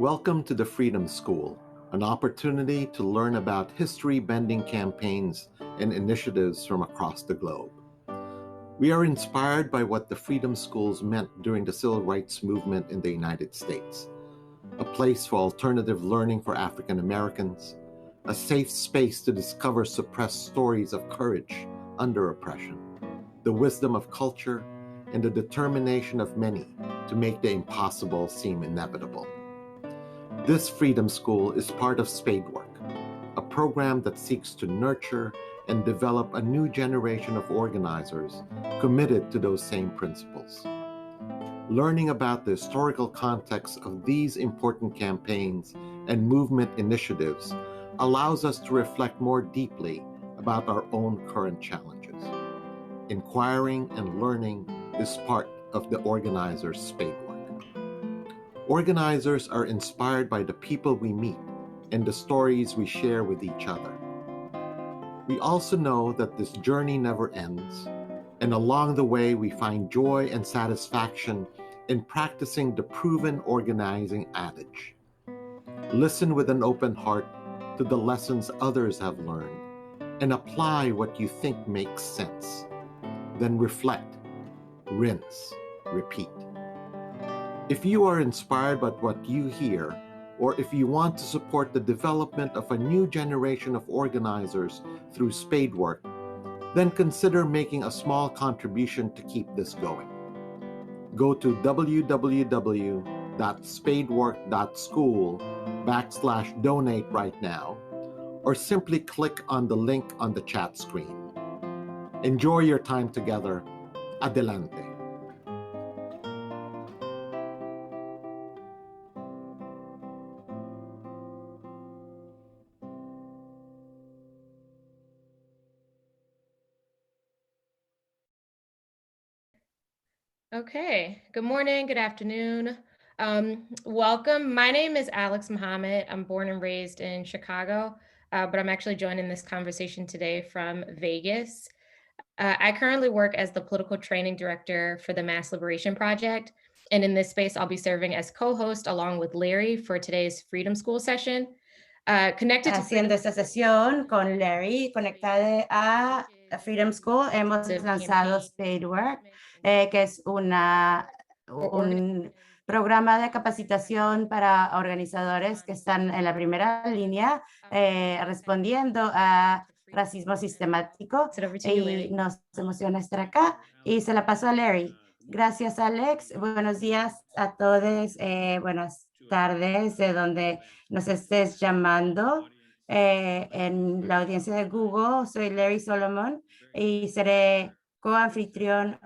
Welcome to the Freedom School, an opportunity to learn about history-bending campaigns and initiatives from across the globe. We are inspired by what the Freedom Schools meant during the Civil Rights Movement in the United States, a place for alternative learning for African Americans, a safe space to discover suppressed stories of courage under oppression, the wisdom of culture, and the determination of many to make the impossible seem inevitable. This Freedom School is part of Spadework, a program that seeks to nurture and develop a new generation of organizers committed to those same principles. Learning about the historical context of these important campaigns and movement initiatives allows us to reflect more deeply about our own current challenges. Inquiring and learning is part of the organizer's Spadework. Organizers are inspired by the people we meet and the stories we share with each other. We also know that this journey never ends, and along the way we find joy and satisfaction in practicing the proven organizing adage. Listen with an open heart to the lessons others have learned and apply what you think makes sense. Then reflect, rinse, repeat. If you are inspired by what you hear, or if you want to support the development of a new generation of organizers through Spadework, then consider making a small contribution to keep this going. Go to www.spadework.school/donate right now, or simply click on the link on the chat screen. Enjoy your time together. Adelante. Okay, good morning, good afternoon. Welcome. My name is Alex Muhammad. I'm born and raised in Chicago, but I'm actually joining this conversation today from Vegas. I currently work as the political training director for the Mass Liberation Project. And in this space, I'll be serving as co-host along with Larry for today's Freedom School session. Haciendo esta sesión con Larry, conectada a Freedom School, hemos lanzado Spadework, que es un programa de capacitación para organizadores que están en la primera línea respondiendo a racismo sistemático, y nos emociona estar acá, y se la paso a Larry. Gracias, Alex. Buenos días a todos. Buenas tardes de donde nos estés llamando. En la audiencia de Google, soy Larry Solomon y seré coanfitrión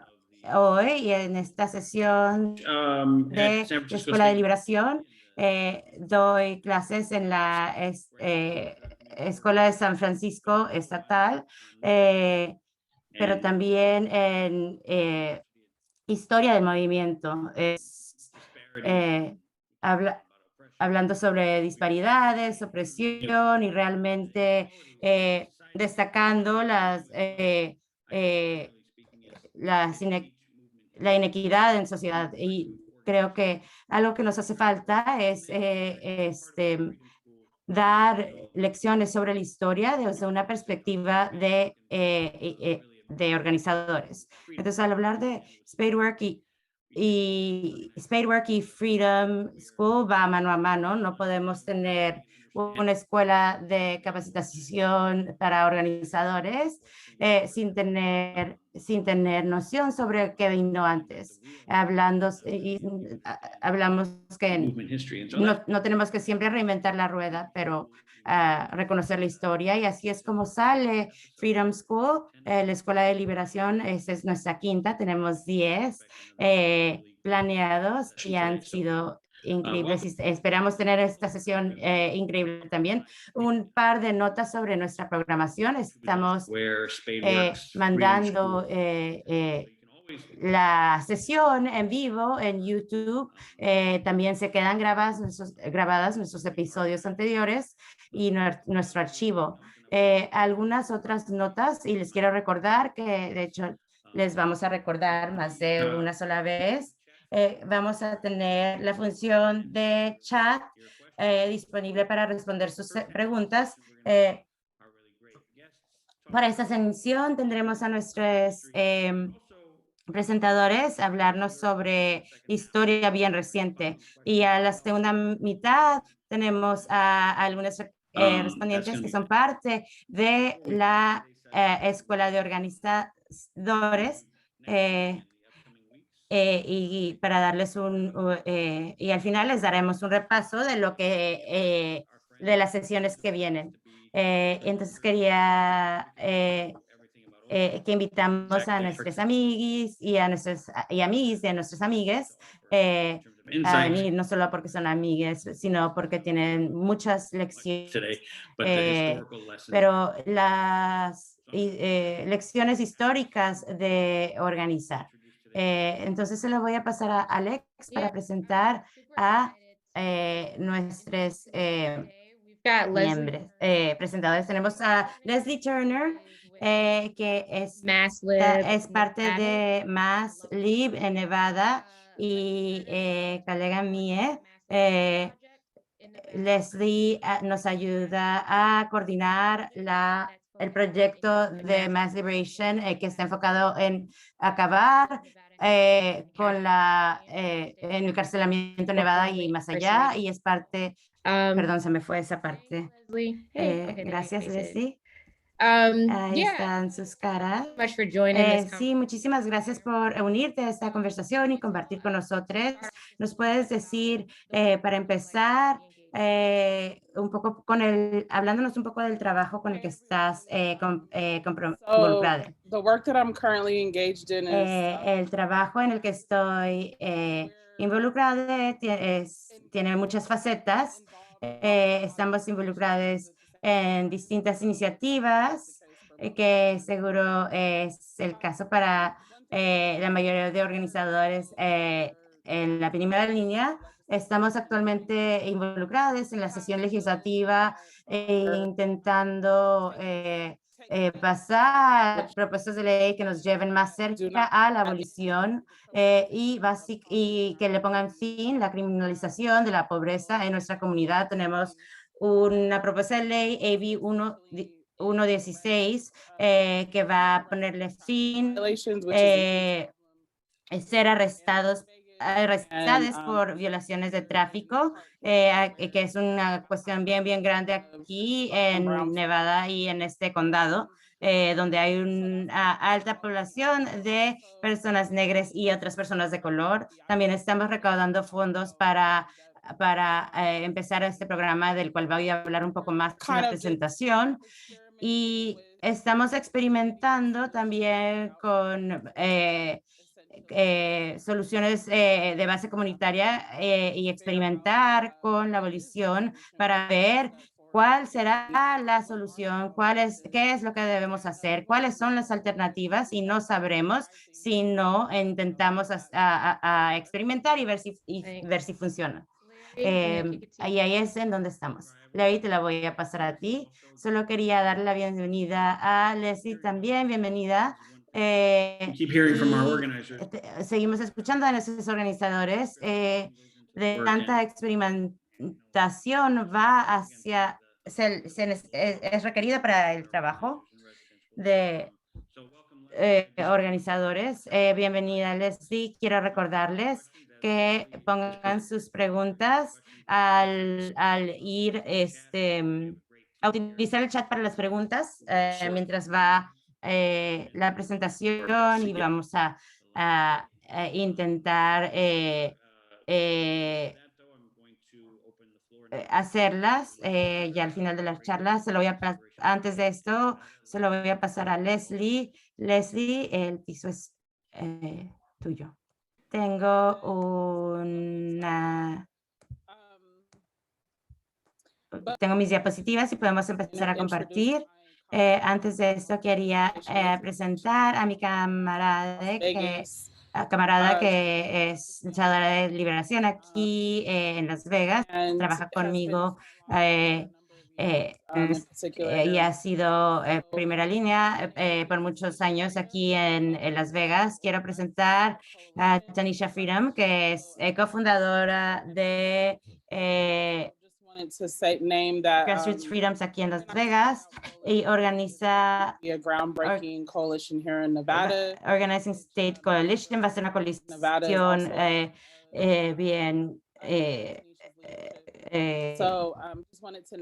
hoy y en esta sesión de la Escuela de Liberación. Doy clases en la Escuela de San Francisco Estatal, pero también en Historia del Movimiento. Hablando sobre disparidades, opresión y realmente destacando la inequidad en sociedad. Y creo que algo que nos hace falta es dar lecciones sobre la historia desde una perspectiva de organizadores. Entonces, al hablar de Spadework y Freedom School va mano a mano. No podemos tener una escuela de capacitación para organizadores sin tener noción sobre qué vino antes. Hablamos que no tenemos que siempre reinventar la rueda, pero reconocer la historia, y así es como sale Freedom School, la Escuela de Liberación. Esta es nuestra quinta, tenemos 10 planeados y han sido increíbles. Esperamos tener esta sesión increíble también. Un par de notas sobre nuestra programación. Estamos mandando la sesión en vivo en YouTube. También se quedan grabadas nuestros episodios anteriores y nuestro archivo. Algunas otras notas, y les quiero recordar que de hecho les vamos a recordar más de una sola vez, Vamos a tener la función de chat disponible para responder sus preguntas. Para esta sesión tendremos a nuestros presentadores hablarnos sobre historia bien reciente. Y a la segunda mitad tenemos a algunos respondientes que son parte de la Escuela de Organizadores. Y para darles y al final les daremos un repaso de lo que de las sesiones que vienen. Entonces quería que invitamos a nuestros amiguis y a nuestros amiguis y a nuestros amigues a venir, no solo porque son amigues, sino porque tienen muchas lecciones, pero las lecciones históricas de organizar. Entonces se lo voy a pasar a Alex para presentar a nuestros miembros, presentadores. Tenemos a Leslie Turner, que es parte de MassLib en Nevada y colega mía. Leslie nos ayuda a coordinar el proyecto de Mass Liberation que está enfocado en acabar con el encarcelamiento en Nevada y más allá, y es parte, perdón, se me fue esa parte. Gracias, Leslie. Ahí están sus caras. Sí, muchísimas gracias por unirte a esta conversación y compartir con nosotros. ¿Nos puedes decir, para empezar, un poco hablándonos un poco del trabajo con el que estás involucrada? El trabajo en el que estoy involucrada tiene muchas facetas. Estamos involucrados en distintas iniciativas, que seguro es el caso para la mayoría de organizadores en la primera línea. Estamos actualmente involucrados en la sesión legislativa intentando pasar propuestas de ley que nos lleven más cerca a la abolición y que le pongan fin la criminalización de la pobreza en nuestra comunidad. Tenemos una propuesta de ley, AB 116, que va a ponerle fin ser arrestados por violaciones de tráfico, que es una cuestión bien grande aquí en Nevada y en este condado, donde hay una alta población de personas negras y otras personas de color. También estamos recaudando fondos para empezar este programa del cual voy a hablar un poco más en la presentación. Y estamos experimentando también con soluciones de base comunitaria y experimentar con la abolición para ver cuál será la solución, qué es lo que debemos hacer, cuáles son las alternativas, y no sabremos si no intentamos a experimentar y ver si funciona. Ahí es en donde estamos. Levi, te la voy a pasar a ti. Solo quería darle la bienvenida a Leslie también. Bienvenida. Seguimos escuchando a nuestros organizadores. De tanta experimentación es requerida para el trabajo de organizadores. Bienvenida, Leslie. Quiero recordarles que pongan sus preguntas al ir a utilizar el chat para las preguntas mientras va la presentación, y vamos a intentar hacerlas ya al final de las charlas. Antes de esto, se lo voy a pasar a Leslie. Leslie, el piso es tuyo. Tengo mis diapositivas y podemos empezar a compartir. Antes de esto, quería presentar a mi camarada que es luchadora de liberación aquí en Las Vegas. Trabaja conmigo y ha sido primera línea por muchos años aquí en Las Vegas. Quiero presentar a Tanisha Freedom, que es cofundadora de Grassroots Freedoms aquí en Las Vegas y organiza Organizing State Coalition. Va a ser una coalición bien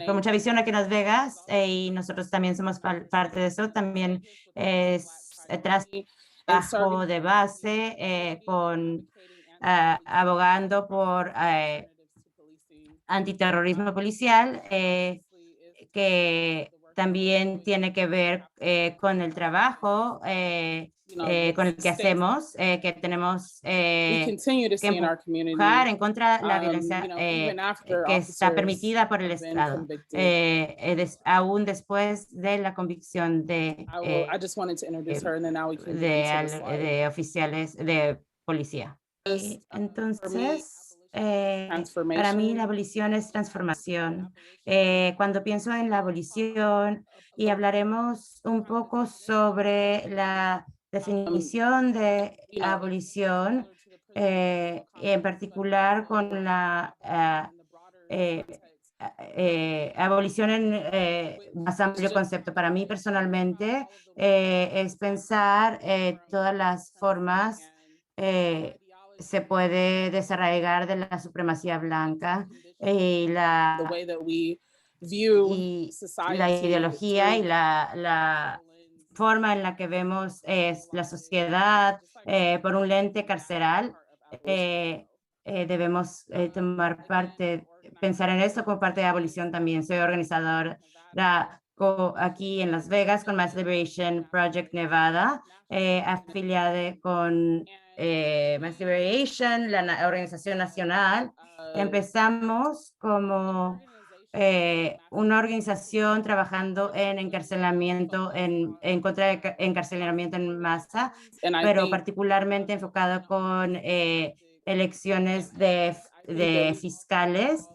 con mucha visión aquí en Las Vegas y nosotros también somos parte de eso. También es trabajo de base con abogando por antiterrorismo policial, que también tiene que ver con el trabajo con el que hacemos, que tenemos que empujar en contra de la violencia que está permitida por el Estado, aún después de la convicción de oficiales de policía. Y entonces, para mí la abolición es transformación. Cuando pienso en la abolición, y hablaremos un poco sobre la definición de abolición, en particular con la abolición en más amplio concepto. Para mí personalmente es pensar todas las formas se puede desarraigar de la supremacía blanca y la ideología y la forma en la que vemos la sociedad por un lente carceral. Debemos tomar parte, pensar en esto como parte de abolición también. Soy organizadora aquí en Las Vegas con Mass Liberation Project Nevada, afiliada con Mass Liberation, la organización nacional. Empezamos como una organización trabajando en encarcelamiento, en contra de encarcelamiento en masa, pero particularmente enfocado con elecciones de fiscales.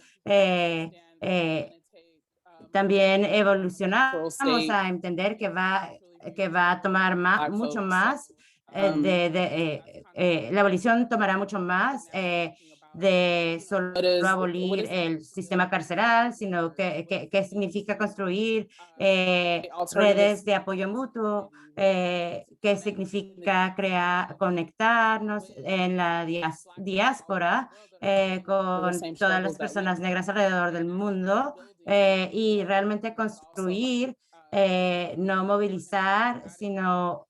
También evolucionamos a entender que va a tomar mucho más, la abolición tomará mucho más de solo abolir el sistema carceral, sino que significa construir redes de apoyo mutuo, que significa conectarnos en la diáspora con todas las personas negras alrededor del mundo y realmente construir, no movilizar, sino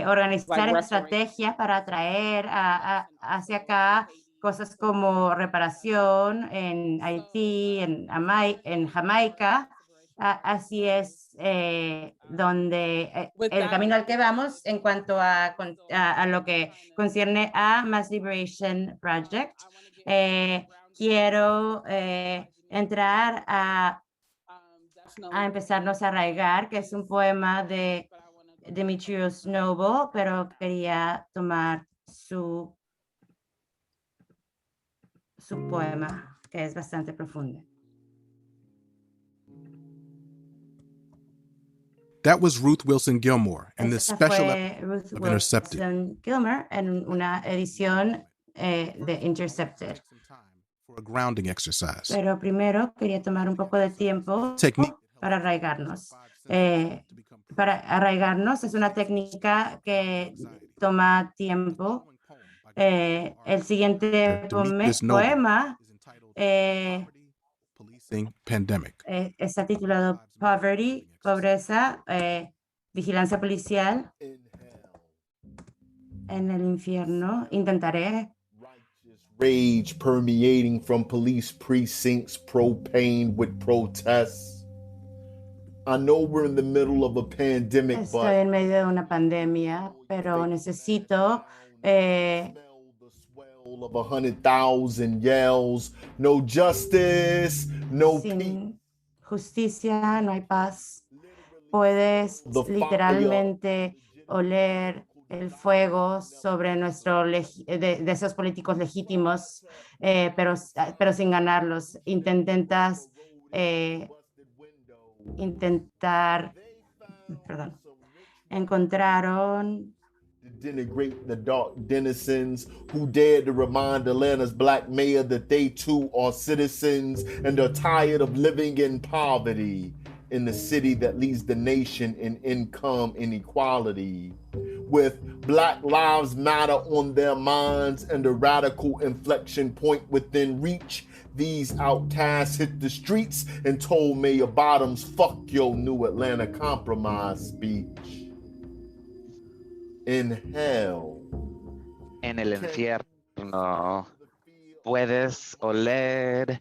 organizar estrategias para atraer hacia acá cosas como reparación en Haití, en Jamaica. Así es donde el camino al que vamos en cuanto a lo que concierne a Mass Liberation Project. Quiero entrar a empezarnos a arraigar, que es un poema de Demetrius Noble, pero quería tomar su poema, que es bastante profundo. That was Ruth Wilson Gilmore in this special Ruth of Intercepted. Wilson Gilmore en una edición de Intercepted. For a grounding exercise. Pero primero quería tomar un poco de tiempo para arraigarnos. Para arraigarnos es una técnica que toma tiempo. El siguiente poema está titulado Poverty, Pobreza, Vigilancia Policial en el infierno. Intentaré. Rage permeating from police precincts, propane with protests. I know we're in the middle of a pandemic, Estoy en medio de una pandemia, pero necesito of 100,000 yells, no justice, no sin justicia, no hay paz. Puedes literalmente oler el fuego sobre de esos políticos legítimos, pero sin ganarlos. Intentas encontraron to denigrate the dark denizens who dared to remind Atlanta's black mayor that they too are citizens and are tired of living in poverty in the city that leads the nation in income inequality. With Black Lives Matter on their minds and a radical inflection point within reach, these outcasts hit the streets and told Mayor Bottoms, fuck your new Atlanta Compromise speech. In hell. En el infierno puedes oler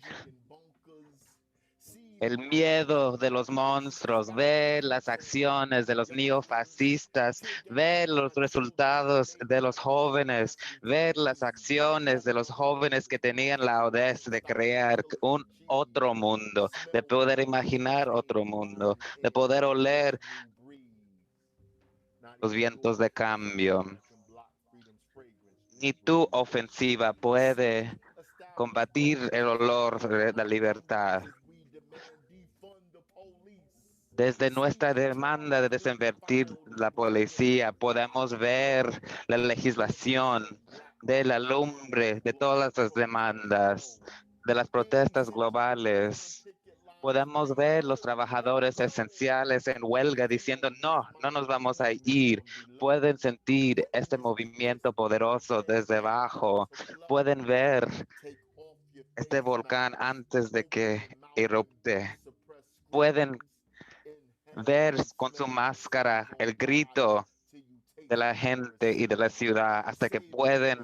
el miedo de los monstruos, ver las acciones de los neofascistas, ver los resultados de los jóvenes, ver las acciones de los jóvenes que tenían la audaz de crear un otro mundo, de poder imaginar otro mundo, de poder oler los vientos de cambio. Ni tu ofensiva puede combatir el olor de la libertad. Desde nuestra demanda de desinvertir la policía, podemos ver la legislación de la lumbre, de todas las demandas, de las protestas globales. Podemos ver los trabajadores esenciales en huelga diciendo, no nos vamos a ir. Pueden sentir este movimiento poderoso desde abajo. Pueden ver este volcán antes de que erupte. Pueden ver con su máscara el grito de la gente y de la ciudad hasta que pueden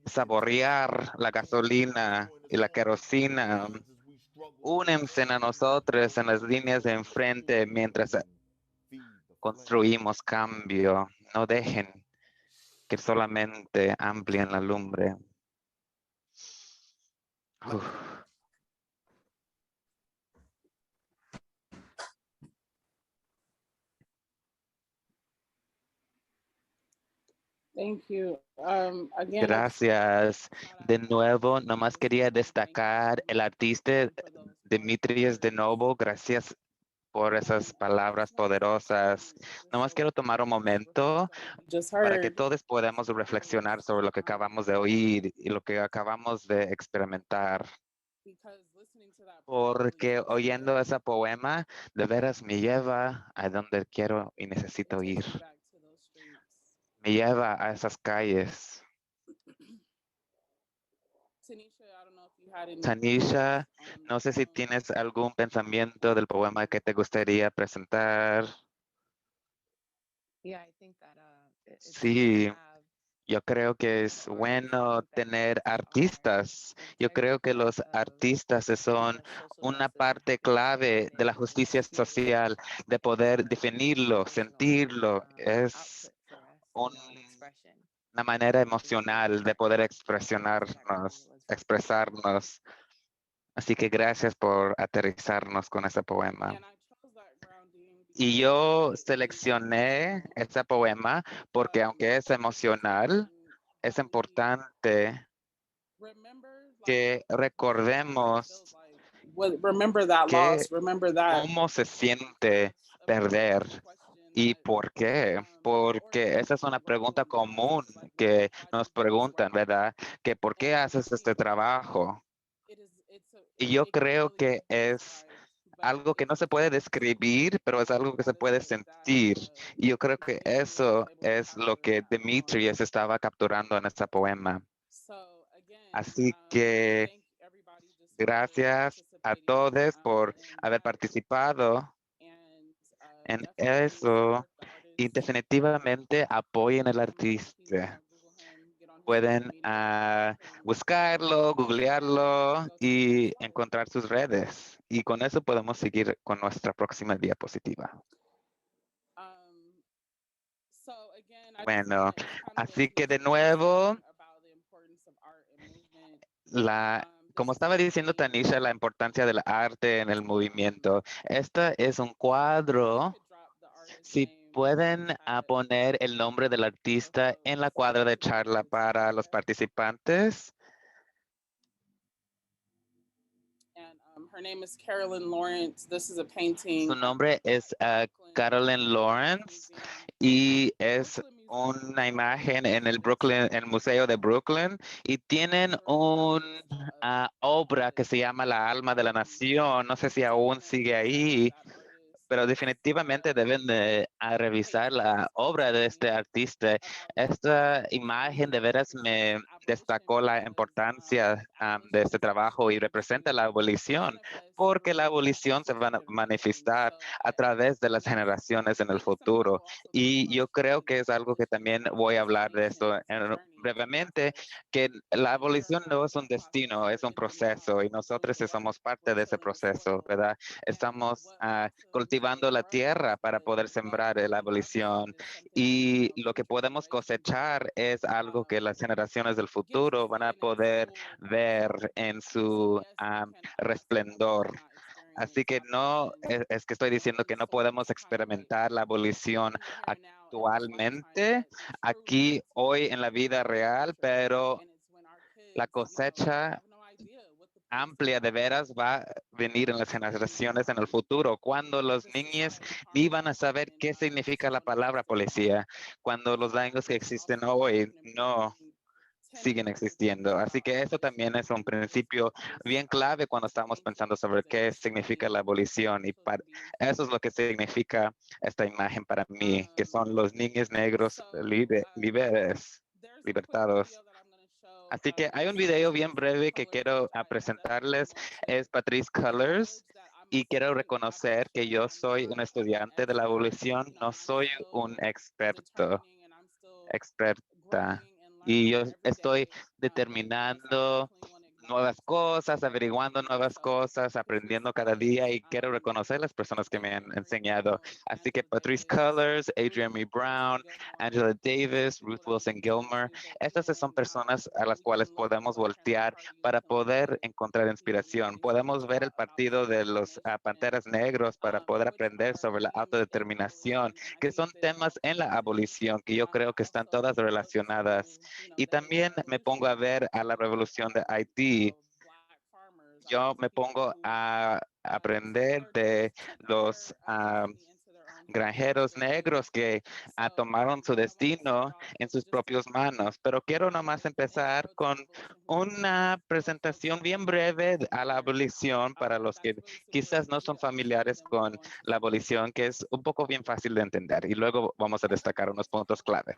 saborear la gasolina y la querosina. Únense a nosotros en las líneas de enfrente mientras construimos cambio. No dejen que solamente amplíen la lumbre. Uf. Thank you. Gracias. De nuevo, nomás quería destacar el artista Demetrius de nuevo. Gracias por esas palabras poderosas. Nomás quiero tomar un momento para que todos podamos reflexionar sobre lo que acabamos de oír y lo que acabamos de experimentar. Porque oyendo ese poema, de veras me lleva a donde quiero y necesito ir. Me lleva a esas calles. Tanisha, no sé si tienes algún pensamiento del poema que te gustaría presentar. Sí, yo creo que es bueno tener artistas. Yo creo que los artistas son una parte clave de la justicia social, de poder definirlo, sentirlo. Es una manera emocional de poder expresarnos. Así que gracias por aterrizarnos con ese poema. Y yo seleccioné ese poema porque aunque es emocional, es importante que recordemos cómo se siente perder. ¿Y por qué? Porque esa es una pregunta común que nos preguntan, ¿verdad? Que ¿por qué haces este trabajo? Y yo creo que es algo que no se puede describir, pero es algo que se puede sentir. Y yo creo que eso es lo que Demetrius estaba capturando en este poema. Así que gracias a todos por haber participado en eso y definitivamente apoyen al artista. Pueden buscarlo, googlearlo y encontrar sus redes. Y con eso podemos seguir con nuestra próxima diapositiva. Bueno, así que de nuevo, como estaba diciendo Tanisha, la importancia del arte en el movimiento. Este es un cuadro. Si pueden poner el nombre del artista en la cuadra de charla para los participantes. Her name is Carolyn Lawrence. This is a painting. Su nombre es Carolyn Lawrence y es una imagen en el Museo de Brooklyn, y tienen una obra que se llama La Alma de la Nación. No sé si aún sigue ahí, pero definitivamente deben de revisar la obra de este artista. Esta imagen de veras me destacó la importancia de este trabajo y representa la abolición, porque la abolición se va a manifestar a través de las generaciones en el futuro. Y yo creo que es algo que también voy a hablar de esto brevemente, que la abolición no es un destino, es un proceso, y nosotros somos parte de ese proceso, ¿verdad? Estamos cultivando la tierra para poder sembrar la abolición, y lo que podemos cosechar es algo que las generaciones del futuro van a poder ver en su resplendor. Así que no es que estoy diciendo que no podemos experimentar la abolición actualmente, aquí, hoy en la vida real, pero la cosecha amplia de veras va a venir en las generaciones en el futuro, cuando los niños ni van a saber qué significa la palabra policía, cuando los daños que existen hoy no siguen existiendo. Así que eso también es un principio bien clave cuando estamos pensando sobre qué significa la abolición, y eso es lo que significa esta imagen para mí, que son los niños negros libertados. Así que hay un video bien breve que quiero presentarles, es Patrice Cullors, y quiero reconocer que yo soy un estudiante de la abolición, no soy un experta, y yo estoy determinando nuevas cosas, averiguando nuevas cosas, aprendiendo cada día, y quiero reconocer las personas que me han enseñado. Así que Patrice Cullors, Adrienne M. Brown, Angela Davis, Ruth Wilson Gilmore, estas son personas a las cuales podemos voltear para poder encontrar inspiración. Podemos ver el partido de los Panteras Negros para poder aprender sobre la autodeterminación, que son temas en la abolición que yo creo que están todas relacionadas. Y también me pongo a ver a la revolución de Haití. Yo me pongo a aprender de los granjeros negros que tomaron su destino en sus propias manos. Pero quiero nomás empezar con una presentación bien breve a la abolición para los que quizás no son familiares con la abolición, que es un poco bien fácil de entender, y luego vamos a destacar unos puntos claves.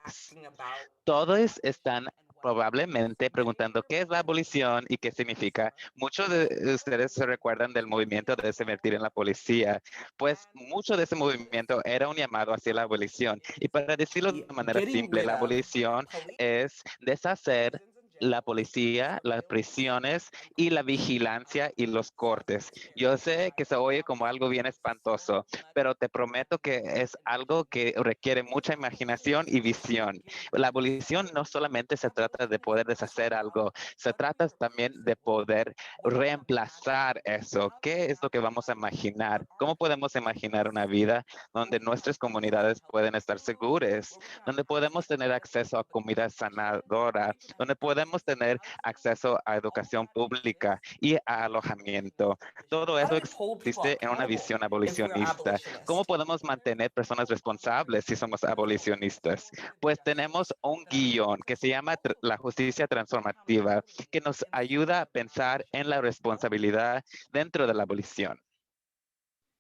Todos están probablemente preguntando qué es la abolición y qué significa. Muchos de ustedes se recuerdan del movimiento de desinvertir en la policía, pues mucho de ese movimiento era un llamado hacia la abolición. Y para decirlo de manera simple, la abolición es deshacer la policía, las prisiones y la vigilancia y los cortes. Yo sé que se oye como algo bien espantoso, pero te prometo que es algo que requiere mucha imaginación y visión. La abolición no solamente se trata de poder deshacer algo, se trata también de poder reemplazar eso. ¿Qué es lo que vamos a imaginar? ¿Cómo podemos imaginar una vida donde nuestras comunidades pueden estar seguras, donde podemos tener acceso a comida sanadora, donde podemos tener acceso a educación pública y a alojamiento? Todo eso existe en una visión abolicionista. ¿Cómo podemos mantener personas responsables si somos abolicionistas? Pues tenemos un guión que se llama La Justicia Transformativa, que nos ayuda a pensar en la responsabilidad dentro de la abolición.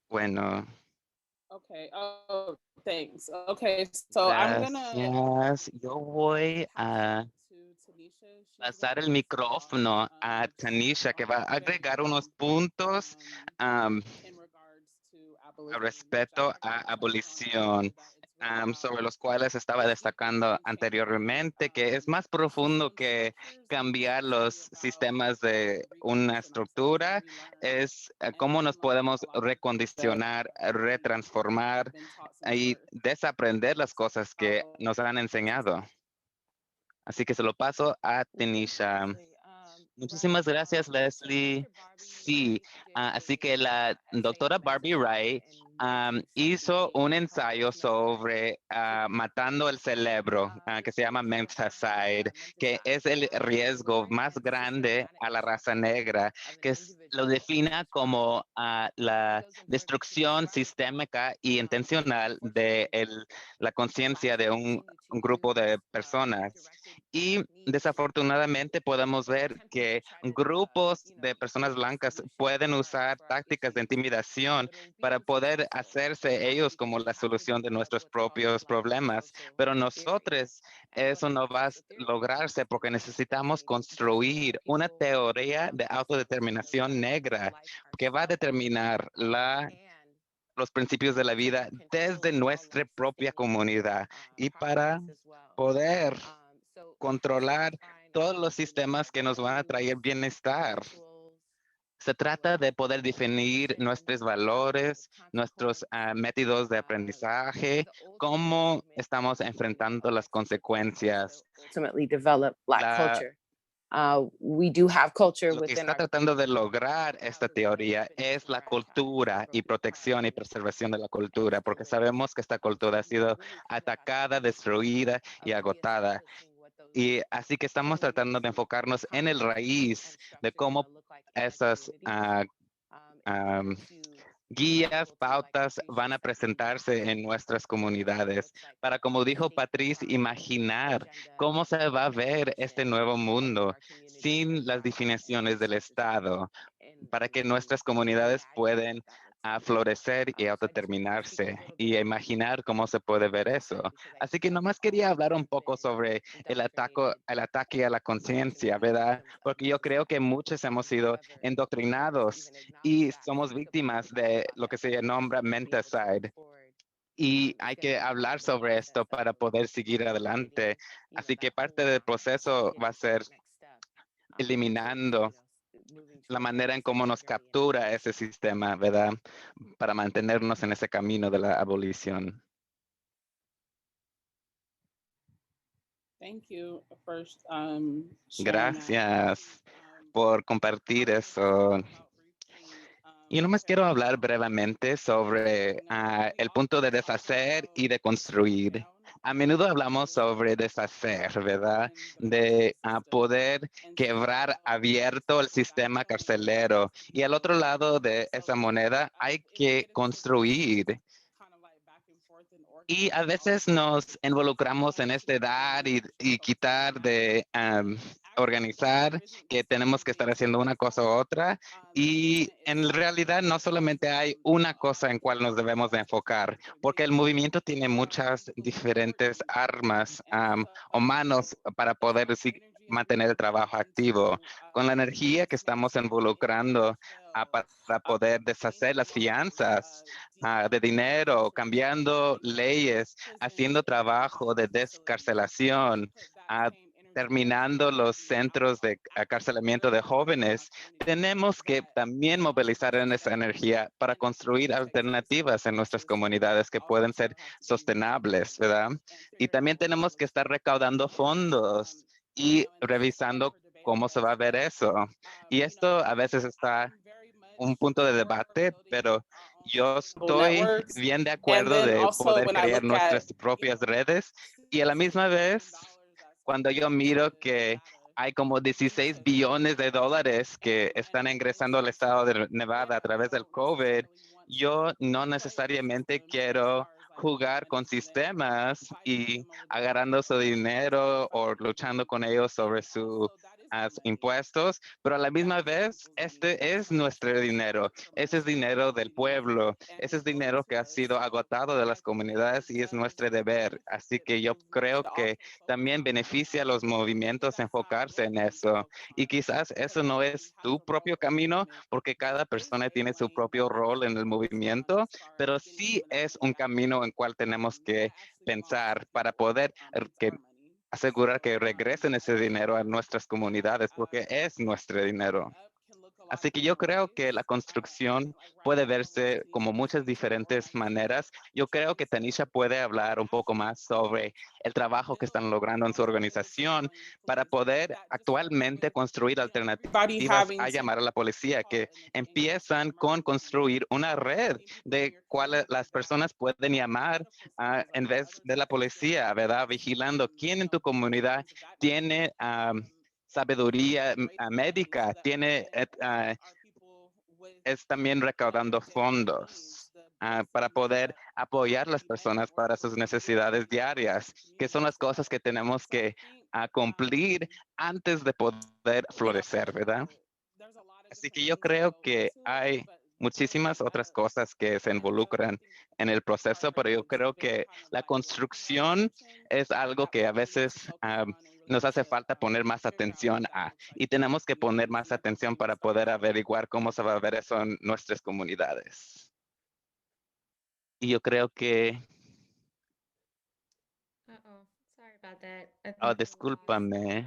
Bueno. Okay. Oh, thanks. Okay, so gracias. Yo voy a pasar el micrófono a Tanisha, que va a agregar unos puntos respecto a abolición, sobre los cuales estaba destacando anteriormente, que es más profundo que cambiar los sistemas de una estructura, es cómo nos podemos recondicionar, retransformar y desaprender las cosas que nos han enseñado. Así que se lo paso a Tanisha. Muchísimas gracias, Leslie. Sí, así que la doctora Barbie Wright hizo un ensayo sobre matando el cerebro, que se llama menticide, que es el riesgo más grande a la raza negra, que lo define como la destrucción sistémica y intencional de la conciencia de un grupo de personas. Y desafortunadamente podemos ver que grupos de personas blancas pueden usar tácticas de intimidación para poder hacerse ellos como la solución de nuestros propios problemas. Pero nosotros eso no va a lograrse porque necesitamos construir una teoría de autodeterminación negra que va a determinar los principios de la vida desde nuestra propia comunidad y para poder controlar todos los sistemas que nos van a traer bienestar. Se trata de poder definir nuestros valores, nuestros métodos de aprendizaje, cómo estamos enfrentando las consecuencias. Ultimately develop Black La- culture. We do have culture Lo que within está our tratando de lograr esta teoría es la cultura y protección y preservación de la cultura, porque sabemos que esta cultura ha sido atacada, destruida y agotada. Y así que estamos tratando de enfocarnos en el raíz de cómo esas guías, pautas van a presentarse en nuestras comunidades para, como dijo Patrice, imaginar cómo se va a ver este nuevo mundo sin las definiciones del Estado, para que nuestras comunidades puedan florecer y autodeterminarse y imaginar cómo se puede ver eso. Así que nomás quería hablar un poco sobre el ataque a la conciencia, ¿verdad? Porque yo creo que muchos hemos sido endoctrinados y somos víctimas de lo que se nombra menticide. Y hay que hablar sobre esto para poder seguir adelante. Así que parte del proceso va a ser eliminando la manera en cómo nos captura ese sistema, ¿verdad? Para mantenernos en ese camino de la abolición. Thank you for sharing that. Gracias por compartir eso. Y nomás quiero hablar brevemente sobre el punto de deshacer y de construir. A menudo hablamos sobre deshacer, ¿verdad? De poder quebrar abierto el sistema carcelero. Y al otro lado de esa moneda hay que construir. Y a veces nos involucramos en este dar y quitar de organizar, que tenemos que estar haciendo una cosa u otra. Y en realidad no solamente hay una cosa en cual nos debemos de enfocar, porque el movimiento tiene muchas diferentes armas o manos para poder mantener el trabajo activo. Con la energía que estamos involucrando para poder deshacer las fianzas de dinero, cambiando leyes, haciendo trabajo de descarcelación, terminando los centros de acarcelamiento de jóvenes, tenemos que también movilizar en esa energía para construir alternativas en nuestras comunidades que pueden ser sostenibles, ¿verdad? Y también tenemos que estar recaudando fondos y revisando cómo se va a ver eso. Y esto a veces está un punto de debate, pero yo estoy Networks. bien de And acuerdo then de also poder when I crear look at nuestras propias redes y a la misma vez, cuando yo miro que hay como 16 billones de dólares que están ingresando al estado de Nevada a través del COVID, yo no necesariamente quiero jugar con sistemas y agarrando su dinero o luchando con ellos sobre sus impuestos, pero a la misma vez, este es nuestro dinero, ese es dinero del pueblo, ese es dinero que ha sido agotado de las comunidades y es nuestro deber. Así que yo creo que también beneficia a los movimientos enfocarse en eso. Y quizás eso no es tu propio camino, porque cada persona tiene su propio rol en el movimiento, pero sí es un camino en cual tenemos que pensar para poder asegurar que regresen ese dinero a nuestras comunidades, porque es nuestro dinero. Así que yo creo que la construcción puede verse como muchas diferentes maneras. Yo creo que Tanisha puede hablar un poco más sobre el trabajo que están logrando en su organización para poder actualmente construir alternativas a llamar a la policía, que empiezan con construir una red de cuales las personas pueden llamar en vez de la policía, ¿verdad? Vigilando quién en tu comunidad tiene sabiduría médica, es también recaudando fondos para poder apoyar a las personas para sus necesidades diarias, que son las cosas que tenemos que cumplir antes de poder florecer, ¿verdad? Así que yo creo que hay muchísimas otras cosas que se involucran en el proceso, pero yo creo que la construcción es algo que a veces nos hace falta poner más atención a, y tenemos que poner más atención para poder averiguar cómo se va a ver eso en nuestras comunidades. Y yo creo que... Sorry about that. I think Oh, we lost, discúlpame.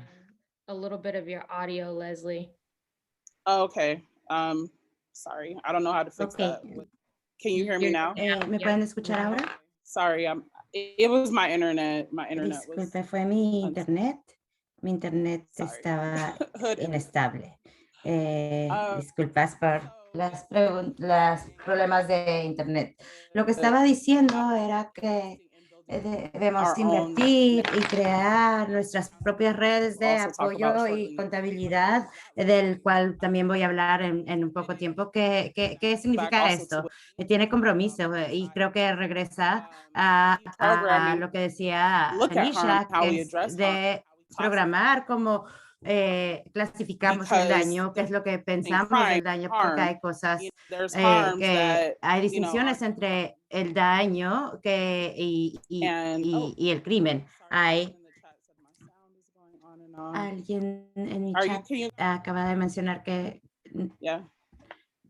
a little bit of your audio, Leslie. Oh, okay. Sorry, I don't know how to fix Okay. that. Can you hear me now? ¿Me pueden escuchar ahora? Sorry, it was my internet. My internet was. Disculpe, fue mi internet. Mi internet Sorry. estaba Hood. inestable. Disculpas por los problemas de internet. Lo que estaba diciendo era que debemos invertir y crear nuestras propias redes de apoyo y contabilidad, del cual también voy a hablar en un poco tiempo. ¿Qué significa esto? Tiene compromiso y creo que regresa a lo que decía Tanisha, que es de programar cómo clasificamos el daño, qué es lo que pensamos del daño, porque hay cosas que hay distinciones entre el daño y el crimen. Hay alguien en mi chat acaba de mencionar que... Yeah.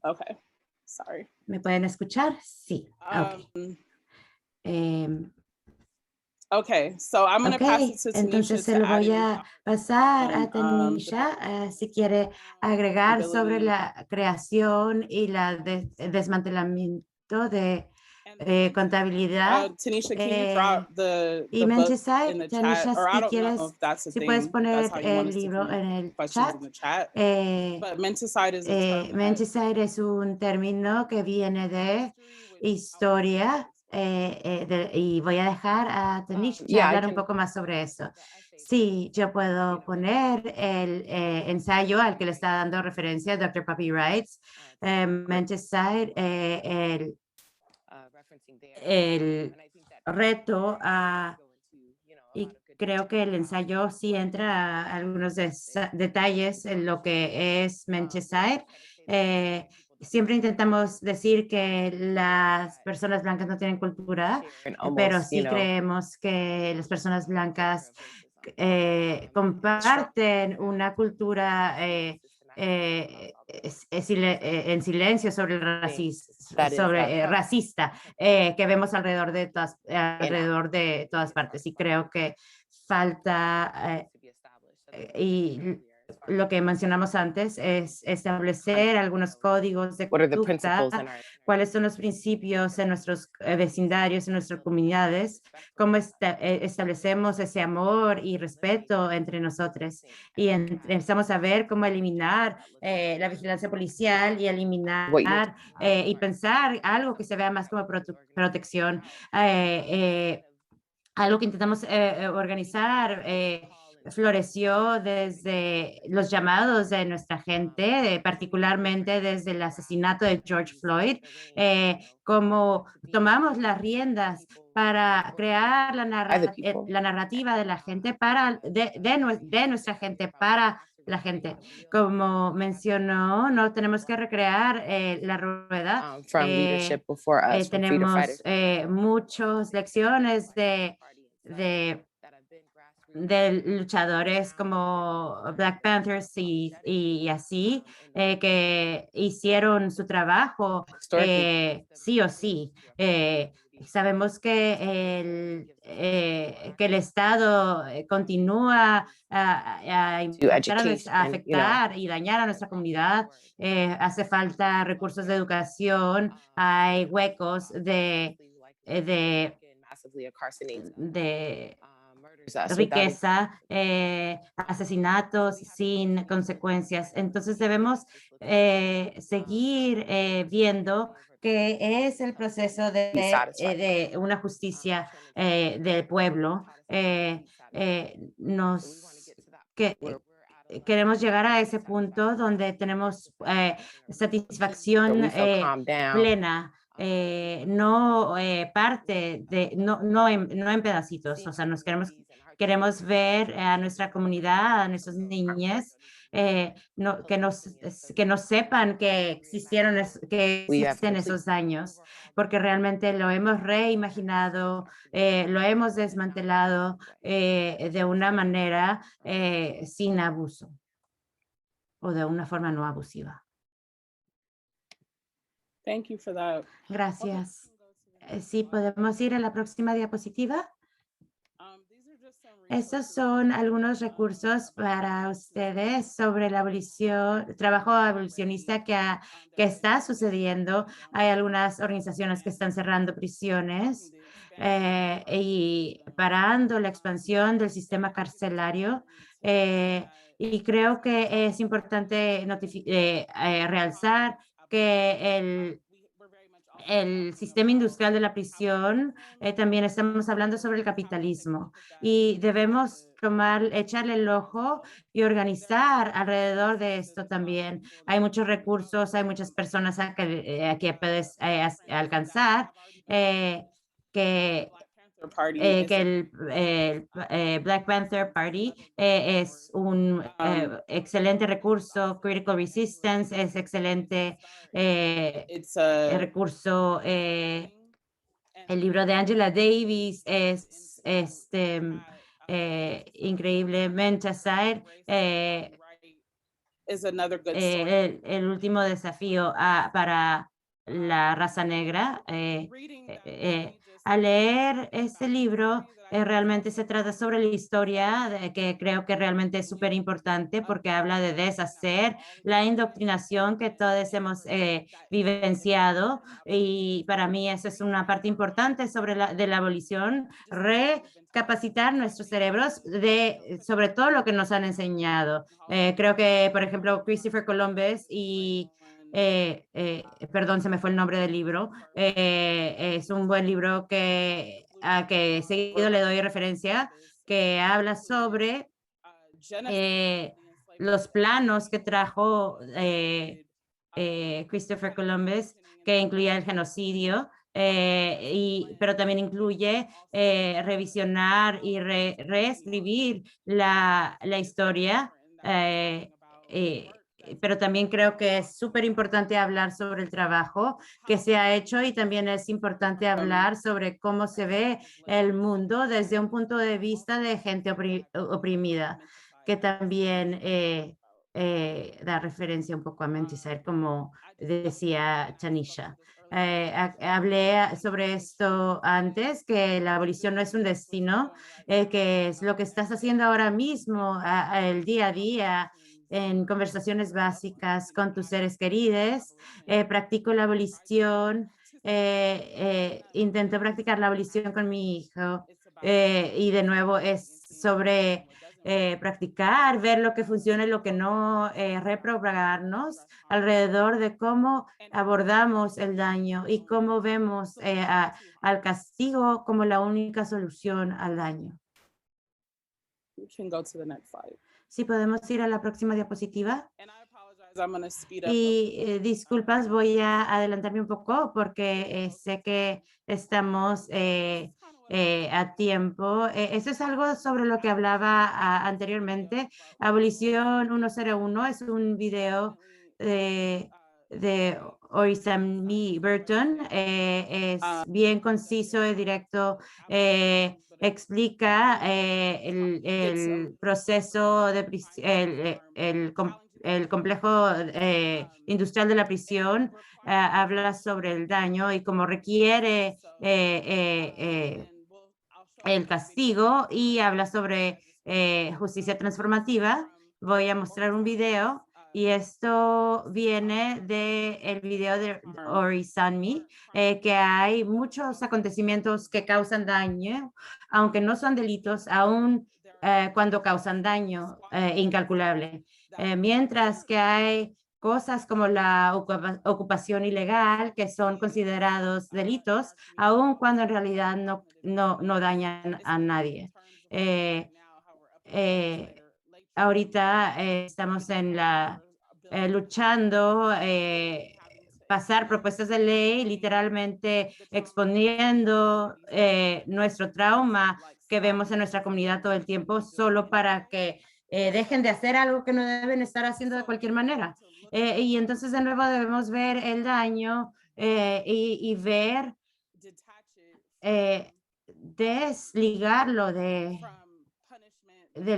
Okay. Sorry. ¿Me pueden escuchar? Sí. Okay, so I'm going to pass it to Tanisha. Entonces se lo voy a pasar a Tanisha si quiere agregar sobre la creación y la desmantelamiento de contabilidad. Tanisha, can you drop the book Mencheside, in the Tanisha, chat? Or I si don't quieres, know if that's a si thing. puedes poner That's how you want el us to libro keep en el questions chat. in the chat. But menticide is a term that Mencheside es un término que viene de historia. Y voy a dejar a Tanisha hablar un poco más sobre eso. Sí, yo puedo poner el ensayo al que le está dando referencia Dr. Poppy Wrights, Mencheside, el reto y creo que el ensayo sí entra a algunos detalles en lo que es Mencheside. Siempre intentamos decir que las personas blancas no tienen cultura, pero sí creemos que las personas blancas comparten una cultura en silencio sobre el racista que vemos alrededor de todas partes. Y creo que falta y lo que mencionamos antes es establecer algunos códigos de conducta, cuáles son los principios en nuestros vecindarios, en nuestras comunidades, cómo establecemos ese amor y respeto entre nosotros. Y empezamos a ver cómo eliminar la vigilancia policial y eliminar y pensar algo que se vea más como protección. Algo que intentamos organizar floreció desde los llamados de nuestra gente, particularmente desde el asesinato de George Floyd, como tomamos las riendas para crear la narrativa de la gente, de nuestra gente, para la gente. Como mencionó, no tenemos que recrear la rueda. Tenemos muchas lecciones de luchadores como Black Panthers y así, que hicieron su trabajo sí o sí. sabemos que el Estado continúa a afectar y dañar a nuestra comunidad. Hace falta recursos de educación, hay huecos de riqueza, asesinatos sin consecuencias. Entonces debemos seguir viendo que es el proceso de una justicia del pueblo. Queremos llegar a ese punto donde tenemos satisfacción plena. No parte de, no en pedacitos, o sea, queremos ver a nuestra comunidad, a nuestras niñas, que no sepan que existen esos daños, porque realmente lo hemos reimaginado, lo hemos desmantelado de una manera sin abuso o de una forma no abusiva. Thank you for that. Gracias. Sí, podemos ir a la próxima diapositiva. Estos son algunos recursos para ustedes sobre la trabajo abolicionista que está sucediendo. Hay algunas organizaciones que están cerrando prisiones y parando la expansión del sistema carcelario. Y creo que es importante realzar que el sistema industrial de la prisión, también estamos hablando sobre el capitalismo y debemos echarle el ojo y organizar alrededor de esto también. Hay muchos recursos, hay muchas personas que puedes alcanzar, que el Black Panther Party es un excelente recurso. Critical Resistance es excelente recurso. El libro de Angela Davis es increíblemente el último desafío para la raza negra. Al leer este libro, realmente se trata sobre la historia que creo que realmente es súper importante porque habla de deshacer la indoctrinación que todos hemos vivenciado, y para mí eso es una parte importante de la abolición, recapacitar nuestros cerebros sobre todo lo que nos han enseñado. Creo que, por ejemplo, Christopher Columbus y perdón, se me fue el nombre del libro. Es un buen libro a que seguido le doy referencia, que habla sobre los planos que trajo Christopher Columbus, que incluía el genocidio, pero también incluye revisionar y reescribir la historia. Pero también creo que es súper importante hablar sobre el trabajo que se ha hecho, y también es importante hablar sobre cómo se ve el mundo desde un punto de vista de gente oprimida, que también da referencia un poco a Mentisar, como decía Tanisha. Hablé sobre esto antes, que la abolición no es un destino, que es lo que estás haciendo ahora mismo, el día a día, en conversaciones básicas con tus seres queridos. Practico la abolición, intento practicar la abolición con mi hijo, y de nuevo es sobre practicar, ver lo que funciona y lo que no, reprogramarnos alrededor de cómo abordamos el daño y cómo vemos al castigo como la única solución al daño. Sí, podemos ir a la próxima diapositiva. Y disculpas, voy a adelantarme un poco porque sé que estamos a tiempo. Eso es algo sobre lo que hablaba anteriormente. Abolición 101 es un video de Orisami Burton. Es bien conciso y directo. Explica el proceso de el complejo industrial de la prisión habla sobre el daño y cómo requiere el castigo, y habla sobre justicia transformativa. Voy a mostrar un video, y esto viene del video de Ori Sanmi, que hay muchos acontecimientos que causan daño, aunque no son delitos, aún cuando causan daño incalculable. Mientras que hay cosas como la ocupación ilegal, que son considerados delitos, aun cuando en realidad no dañan a nadie. Ahorita estamos en luchando, pasar propuestas de ley, literalmente exponiendo nuestro trauma que vemos en nuestra comunidad todo el tiempo, solo para que dejen de hacer algo que no deben estar haciendo de cualquier manera. Y entonces de nuevo debemos ver el daño y ver, desligarlo del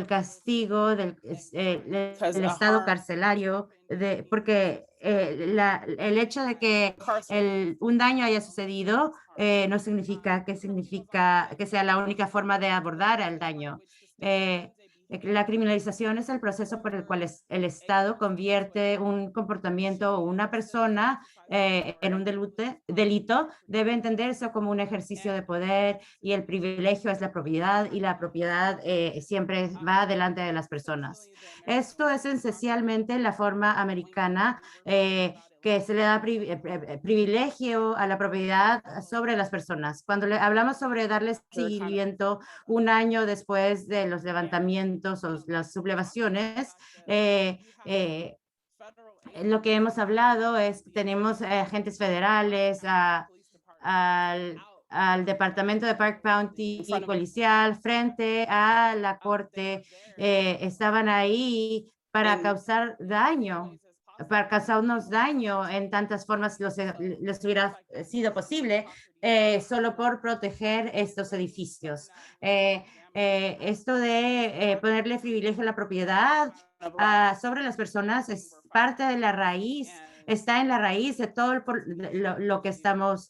castigo, del estado carcelario, porque el hecho de que un daño haya sucedido no significa que sea la única forma de abordar el daño. La criminalización es el proceso por el cual el Estado convierte un comportamiento o una persona en un delito. Debe entenderse como un ejercicio de poder, y el privilegio es la propiedad, y la propiedad siempre va delante de las personas. Esto es esencialmente la forma americana que se le da privilegio a la propiedad sobre las personas. Cuando hablamos sobre darle seguimiento un año después de los levantamientos o las sublevaciones, lo que hemos hablado es que tenemos agentes federales, al departamento de Park County policial frente a la corte, estaban ahí para causar daño, para causarnos daño en tantas formas les hubiera sido posible, solo por proteger estos edificios. Esto de ponerle privilegio a la propiedad sobre las personas es parte de la raíz, está en la raíz de todo lo que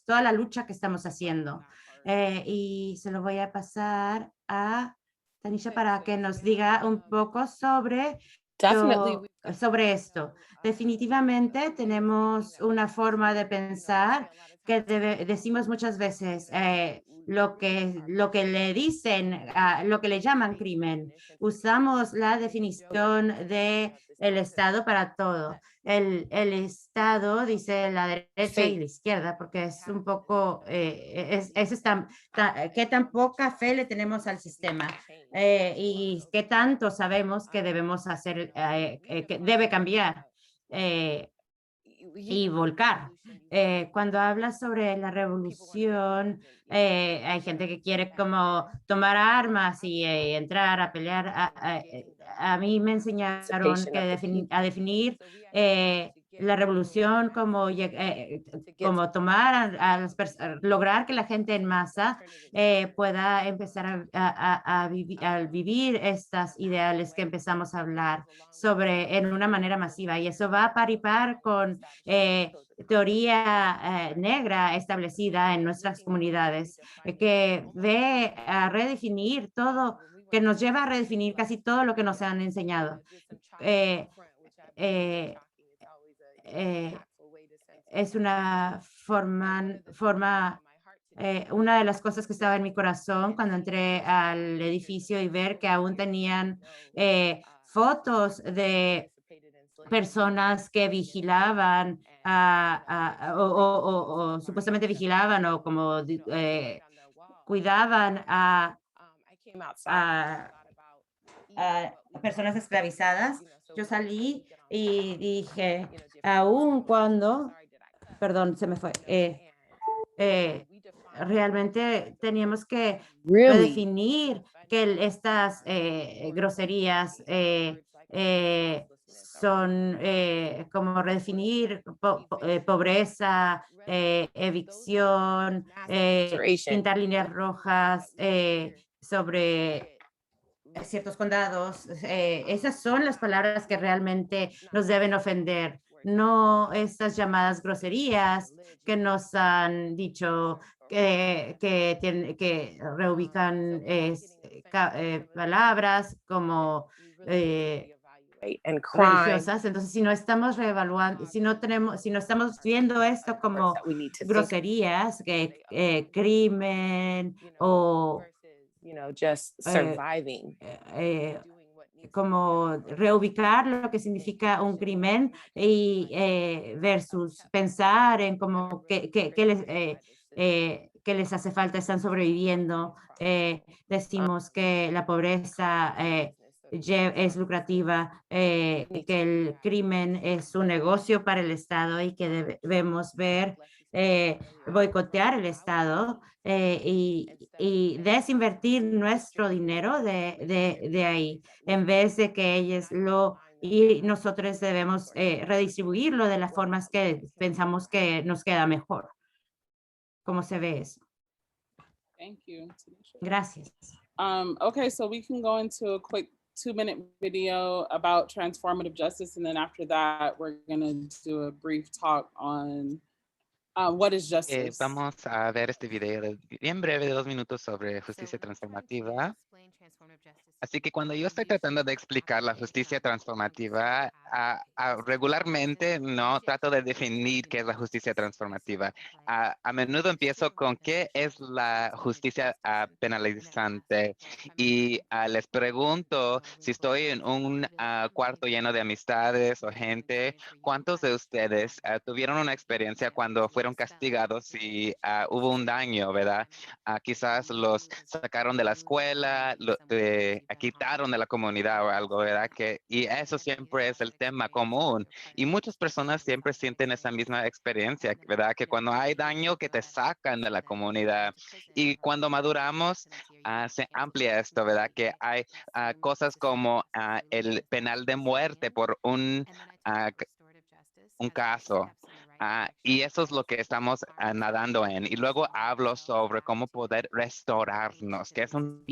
toda la lucha que estamos haciendo. Y se lo voy a pasar a Tanisha para que nos diga un poco sobre esto. Definitivamente tenemos una forma de pensar que decimos muchas veces lo que le dicen, lo que le llaman crimen. Usamos la definición del Estado para todo. El Estado dice la derecha y la izquierda, porque es un poco, qué tan poca fe le tenemos al sistema y qué tanto sabemos que debemos hacer, que debe cambiar y volcar. Cuando hablas sobre la revolución, hay gente que quiere como tomar armas y entrar a pelear. A mí me enseñaron a definir la revolución como tomar lograr que la gente en masa pueda empezar a vivir estas ideales que empezamos a hablar sobre en una manera masiva, y eso va a par y par con teoría negra establecida en nuestras comunidades, que ve a redefinir todo, que nos lleva a redefinir casi todo lo que nos han enseñado. Es una forma una de las cosas que estaba en mi corazón cuando entré al edificio y ver que aún tenían fotos de personas que vigilaban o supuestamente vigilaban o como cuidaban a personas esclavizadas. Yo salí y dije, aún cuando, perdón, se me fue, realmente teníamos que redefinir que estas groserías son como redefinir pobreza, evicción, pintar líneas rojas sobre ciertos condados, esas son las palabras que realmente nos deben ofender, no estas llamadas groserías que nos han dicho que reubican palabras como and crime. religiosas. Entonces, si no estamos reevaluando, si no estamos viendo esto como that we need to think, groserías, crimen o just surviving. Como reubicar lo que significa un crimen y versus pensar en como qué les hace falta, están sobreviviendo. Decimos que la pobreza es lucrativa, que el crimen es un negocio para el Estado y que debemos boicotear el Estado y desinvertir nuestro dinero de ahí, en vez de que ellos y nosotros debemos redistribuirlo de las formas que pensamos que nos queda mejor. ¿Cómo se ve eso? Thank you, Tanisha. Gracias. Okay, so we can go into a quick 2-minute video about transformative justice, and then after that, we're going to do a brief talk on what is justice. Vamos a ver este video bien breve de 2 minutos sobre justicia transformativa. Así que cuando yo estoy tratando de explicar la justicia transformativa, regularmente no trato de definir qué es la justicia transformativa. A menudo empiezo con qué es la justicia penalizante y les pregunto si estoy en un cuarto lleno de amistades o gente, ¿cuántos de ustedes tuvieron una experiencia cuando fueron castigados y hubo un daño, verdad? Quizás los sacaron de la escuela, quitaron de la comunidad o algo, ¿verdad? Y eso siempre es el tema común. Y muchas personas siempre sienten esa misma experiencia, ¿verdad? Que cuando hay daño, que te sacan de la comunidad. Y cuando maduramos, se amplia esto, ¿verdad? Que hay cosas como el penal de muerte por un caso. Y eso es lo que estamos nadando en. Y luego hablo sobre cómo poder restaurarnos, que es un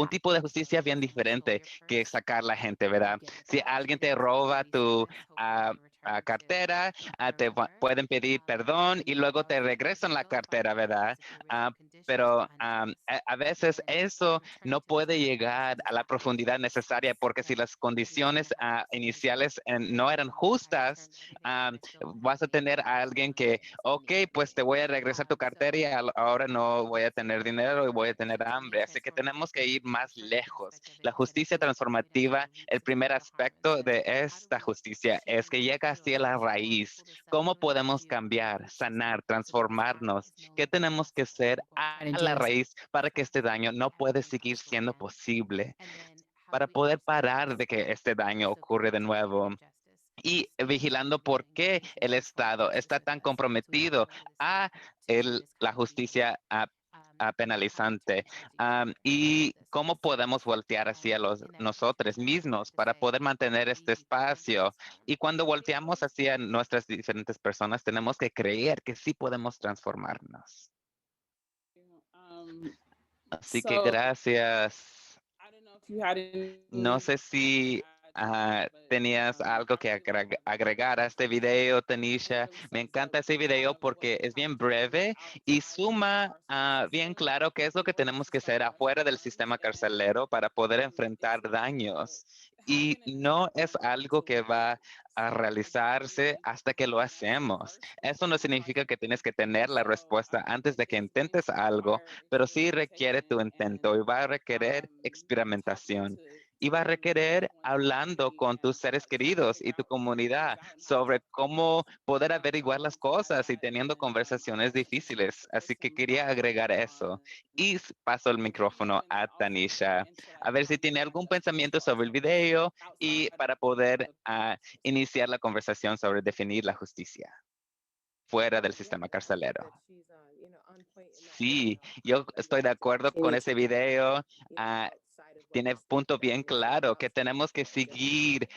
tipo de justicia bien diferente que sacar la gente, ¿verdad? Si alguien te roba tu cartera, te pueden pedir perdón y luego te regresan la cartera, ¿verdad? Pero a veces eso no puede llegar a la profundidad necesaria porque si las condiciones iniciales no eran justas, vas a tener a alguien que, ok, pues te voy a regresar tu cartera y ahora no voy a tener dinero y voy a tener hambre. Así que tenemos que ir más lejos. La justicia transformativa, el primer aspecto de esta justicia es que llega hacia la raíz. ¿Cómo podemos cambiar, sanar, transformarnos? ¿Qué tenemos que hacer a la raíz para que este daño no pueda seguir siendo posible? Para poder parar de que este daño ocurre de nuevo. Y vigilando por qué el Estado está tan comprometido a la justicia penalizante y cómo podemos voltear hacia nosotros mismos para poder mantener este espacio. Y cuando volteamos hacia nuestras diferentes personas, tenemos que creer que sí podemos transformarnos. Así que gracias. No sé si tenías algo que agregar a este video, Tanisha. Me encanta ese video porque es bien breve y suma bien claro qué es lo que tenemos que hacer afuera del sistema carcelero para poder enfrentar daños. Y no es algo que va a realizarse hasta que lo hacemos. Eso no significa que tienes que tener la respuesta antes de que intentes algo, pero sí requiere tu intento y va a requerir experimentación. Y va a requerir hablando con tus seres queridos y tu comunidad sobre cómo poder averiguar las cosas y teniendo conversaciones difíciles. Así que quería agregar eso. Y paso el micrófono a Tanisha. A ver si tiene algún pensamiento sobre el video y para poder iniciar la conversación sobre definir la justicia fuera del sistema carcelero. Sí, yo estoy de acuerdo con ese video. Tiene punto bien claro que tenemos que seguir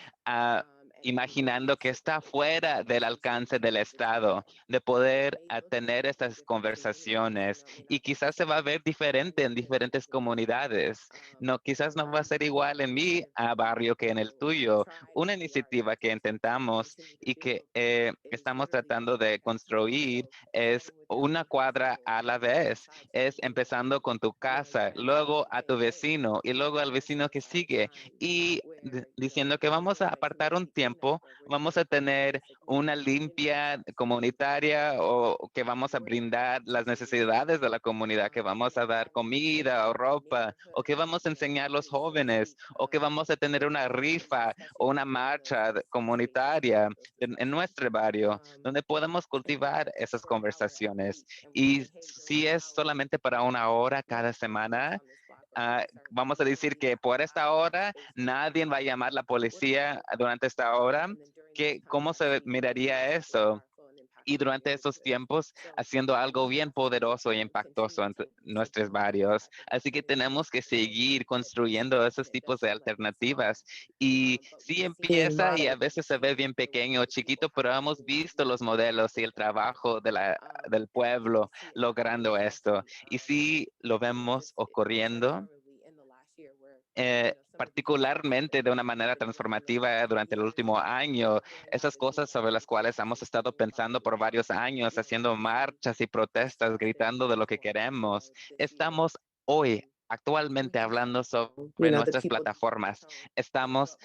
imaginando que está fuera del alcance del Estado, de poder tener estas conversaciones y quizás se va a ver diferente en diferentes comunidades. No, quizás no va a ser igual en mi barrio que en el tuyo. Una iniciativa que intentamos y que estamos tratando de construir es una cuadra a la vez. Es empezando con tu casa, luego a tu vecino y luego al vecino que sigue y diciendo que vamos a apartar un tiempo, vamos a tener una limpia comunitaria o que vamos a brindar las necesidades de la comunidad, que vamos a dar comida o ropa o que vamos a enseñar a los jóvenes o que vamos a tener una rifa o una marcha comunitaria en nuestro barrio donde podemos cultivar esas conversaciones. Y si es solamente para una hora cada semana, vamos a decir que por esta hora nadie va a llamar a la policía durante esta hora. ¿Cómo se miraría eso? Y durante esos tiempos haciendo algo bien poderoso y impactoso en nuestros barrios. Así que tenemos que seguir construyendo esos tipos de alternativas. Y sí empieza y a veces se ve bien pequeño o chiquito, pero hemos visto los modelos y el trabajo del pueblo logrando esto. Y sí lo vemos ocurriendo. Particularmente de una manera transformativa durante el último año, esas cosas sobre las cuales hemos estado pensando por varios años, haciendo marchas y protestas, gritando de lo que queremos. Estamos hoy actualmente hablando sobre nuestras plataformas. Estamos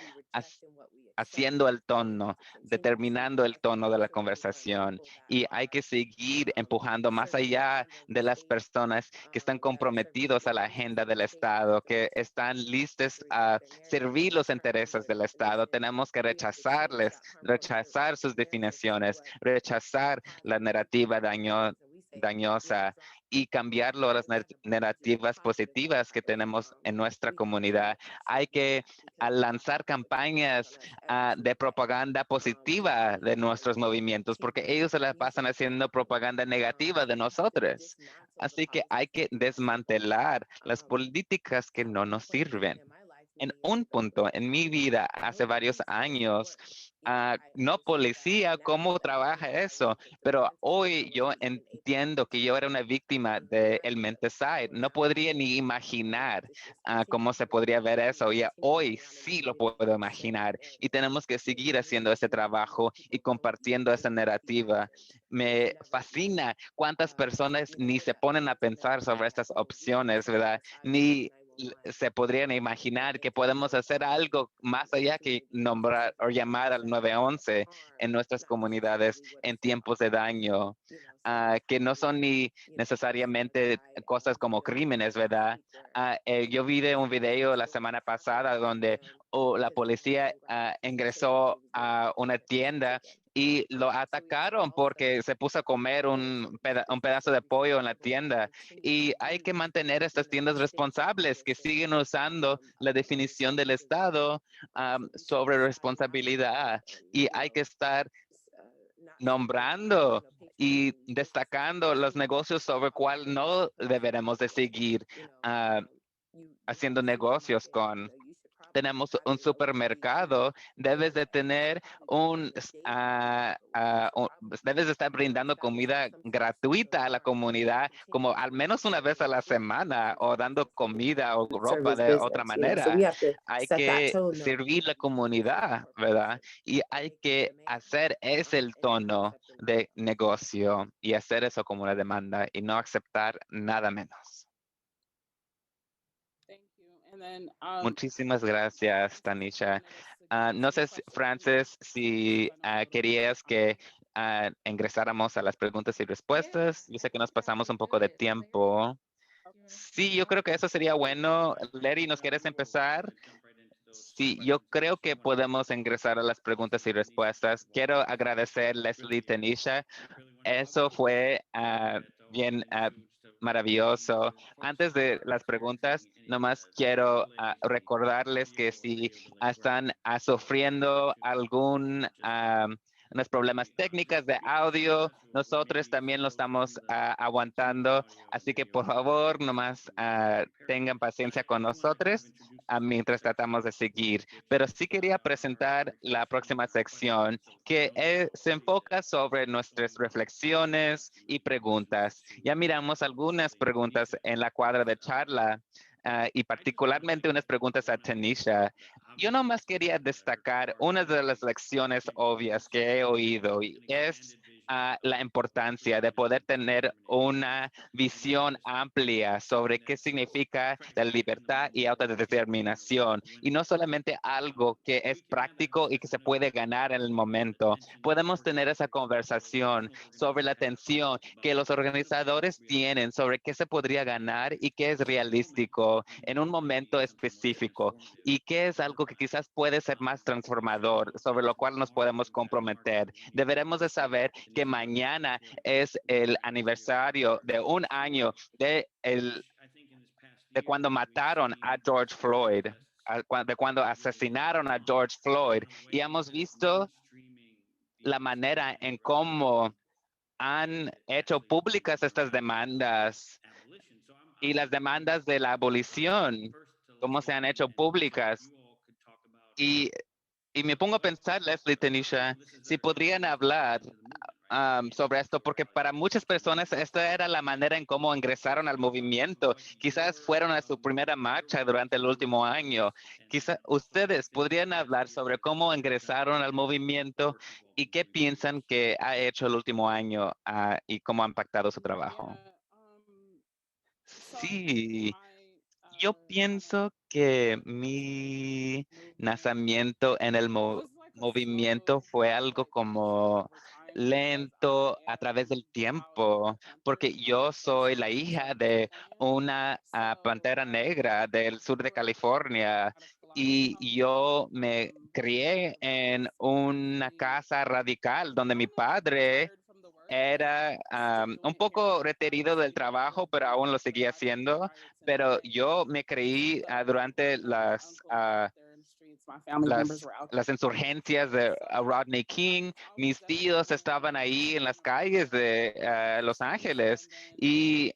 haciendo el tono, determinando el tono de la conversación y hay que seguir empujando más allá de las personas que están comprometidos a la agenda del Estado, que están listos a servir los intereses del Estado. Tenemos que rechazar sus definiciones, rechazar la narrativa dañosa y cambiarlo a las narrativas positivas que tenemos en nuestra comunidad. Hay que lanzar campañas de propaganda positiva de nuestros movimientos, porque ellos se la pasan haciendo propaganda negativa de nosotros. Así que hay que desmantelar las políticas que no nos sirven. En un punto en mi vida, hace varios años, no policía cómo trabaja eso, pero hoy yo entiendo que yo era una víctima del menticide. No podría ni imaginar cómo se podría ver eso y hoy sí lo puedo imaginar y tenemos que seguir haciendo ese trabajo y compartiendo esa narrativa. Me fascina cuántas personas ni se ponen a pensar sobre estas opciones, ¿verdad? Ni se podrían imaginar que podemos hacer algo más allá que nombrar o llamar al 911 en nuestras comunidades en tiempos de daño, que no son ni necesariamente cosas como crímenes, ¿verdad? Yo vi de un video la semana pasada donde la policía ingresó a una tienda y lo atacaron porque se puso a comer un pedazo de pollo en la tienda. Y hay que mantener estas tiendas responsables que siguen usando la definición del Estado sobre responsabilidad. Y hay que estar nombrando y destacando los negocios sobre cuál no deberemos de seguir haciendo negocios con. Tenemos un supermercado, debes de tener debes de estar brindando comida gratuita a la comunidad como al menos una vez a la semana o dando comida o ropa de otra manera. Hay que servir la comunidad, ¿verdad? Y hay que hacer ese el tono de negocio y hacer eso como una demanda y no aceptar nada menos. Muchísimas gracias, Tanisha. No sé, Frances, si querías que ingresáramos a las preguntas y respuestas. Yo sé que nos pasamos un poco de tiempo. Sí, yo creo que eso sería bueno. Larry, ¿nos quieres empezar? Sí, yo creo que podemos ingresar a las preguntas y respuestas. Quiero agradecer Leslie, Tanisha. Eso fue bien maravilloso. Antes de las preguntas, nomás quiero recordarles que si están sufriendo algún unos problemas técnicos de audio. Nosotros también lo estamos aguantando. Así que por favor, nomás tengan paciencia con nosotros mientras tratamos de seguir. Pero sí quería presentar la próxima sección que se enfoca sobre nuestras reflexiones y preguntas. Ya miramos algunas preguntas en la cuadra de charla. Y particularmente unas preguntas a Tanisha. Yo nomás quería destacar una de las lecciones obvias que he oído y es la importancia de poder tener una visión amplia sobre qué significa la libertad y autodeterminación y no solamente algo que es práctico y que se puede ganar en el momento. Podemos tener esa conversación sobre la tensión que los organizadores tienen sobre qué se podría ganar y qué es realístico en un momento específico y qué es algo que quizás puede ser más transformador, sobre lo cual nos podemos comprometer. Deberemos de saber que mañana es el aniversario de un año de cuando mataron a George Floyd, de cuando asesinaron a George Floyd, y hemos visto la manera en cómo han hecho públicas estas demandas y las demandas de la abolición, cómo se han hecho públicas. Y me pongo a pensar, Leslie, Tanisha, si podrían hablar sobre esto, porque para muchas personas esta era la manera en cómo ingresaron al movimiento. Quizás fueron a su primera marcha durante el último año. Quizás ustedes podrían hablar sobre cómo ingresaron al movimiento y qué piensan que ha hecho el último año y cómo ha impactado su trabajo. Sí, yo pienso que mi nacimiento en el movimiento fue algo como lento a través del tiempo, porque yo soy la hija de una pantera negra del sur de California y yo me crié en una casa radical donde mi padre era un poco retenido del trabajo, pero aún lo seguía haciendo. Pero yo me creí durante las insurgencias de Rodney King. Mis tíos estaban ahí en las calles de Los Ángeles y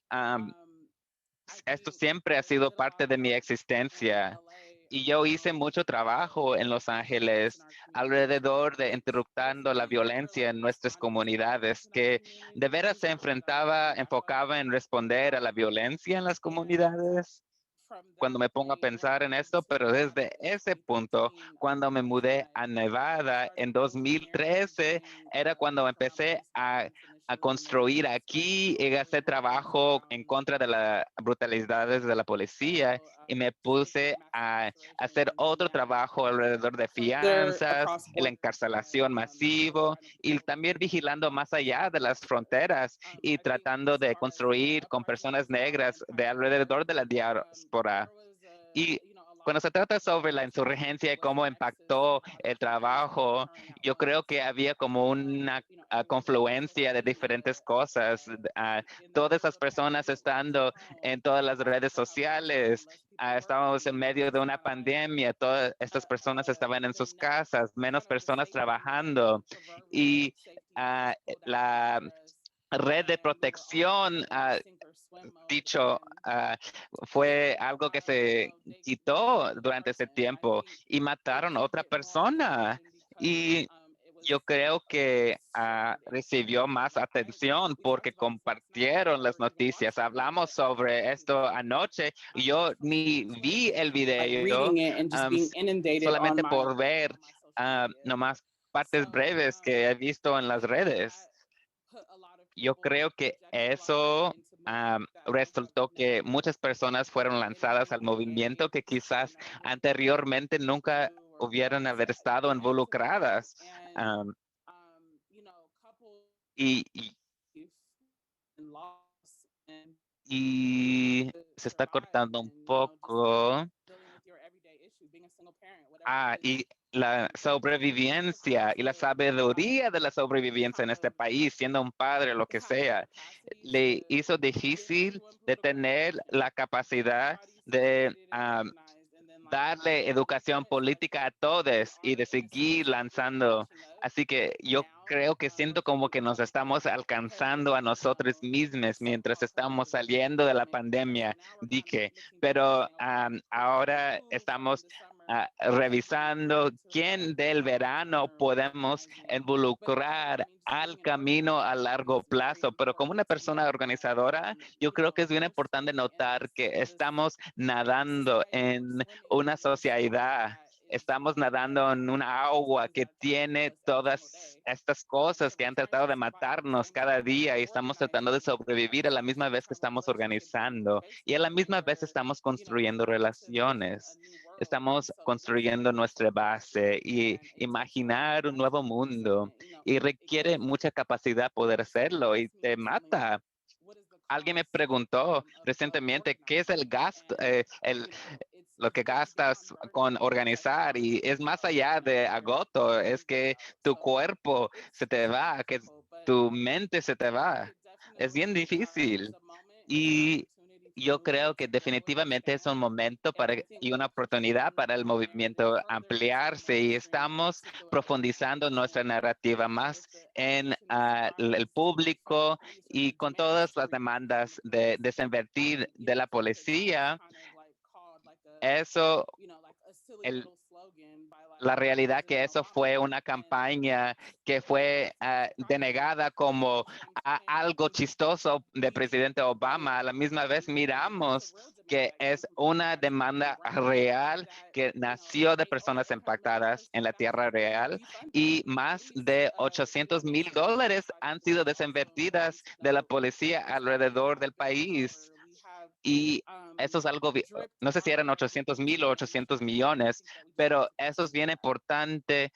esto siempre ha sido parte de mi existencia. Y yo hice mucho trabajo en Los Ángeles alrededor de interruptando la violencia en nuestras comunidades, que de veras se enfocaba en responder a la violencia en las comunidades. Cuando me pongo a pensar en esto, pero desde ese punto, cuando me mudé a Nevada en 2013, era cuando empecé a construir aquí y hacer trabajo en contra de las brutalidades de la policía y me puse a hacer otro trabajo alrededor de fianzas, la encarcelación masivo y también vigilando más allá de las fronteras y tratando de construir con personas negras de alrededor de la diáspora. Y cuando se trata sobre la insurgencia y cómo impactó el trabajo, yo creo que había como una confluencia de diferentes cosas. Todas esas personas estando en todas las redes sociales, estábamos en medio de una pandemia, todas estas personas estaban en sus casas, menos personas trabajando y la red de protección, dicho, fue algo que se quitó durante ese tiempo y mataron a otra persona. Y yo creo que recibió más atención porque compartieron las noticias. Hablamos sobre esto anoche. Yo ni vi el video, solamente por ver nomás partes breves que he visto en las redes. Yo creo que eso resultó que muchas personas fueron lanzadas al movimiento que quizás anteriormente nunca hubieran haber estado involucradas. Y se está cortando un poco. Y la sobrevivencia y la sabiduría de la sobrevivencia en este país, siendo un padre, lo que sea, le hizo difícil de tener la capacidad de darle educación política a todos y de seguir lanzando. Así que yo creo que siento como que nos estamos alcanzando a nosotros mismos mientras estamos saliendo de la pandemia, dije, pero ahora estamos revisando quién del verano podemos involucrar al camino a largo plazo. Pero como una persona organizadora, yo creo que es bien importante notar que estamos nadando en una sociedad. Estamos nadando en una agua que tiene todas estas cosas que han tratado de matarnos cada día y estamos tratando de sobrevivir a la misma vez que estamos organizando y a la misma vez estamos construyendo relaciones. Estamos construyendo nuestra base y imaginar un nuevo mundo y requiere mucha capacidad poder hacerlo y te mata. Alguien me preguntó recientemente qué es el gasto, lo que gastas con organizar y es más allá de agoto, es que tu cuerpo se te va, que tu mente se te va. Es bien difícil y yo creo que definitivamente es un momento y una oportunidad para el movimiento ampliarse y estamos profundizando nuestra narrativa más en el público y con todas las demandas de desinvertir de la policía. Eso, la realidad que eso fue una campaña que fue denegada como algo chistoso de presidente Obama. A la misma vez miramos que es una demanda real que nació de personas impactadas en la tierra real y más de $800,000 han sido desinvertidas de la policía alrededor del país. Y eso es algo, no sé si eran 800,000 o 800 millones, pero eso es bien importante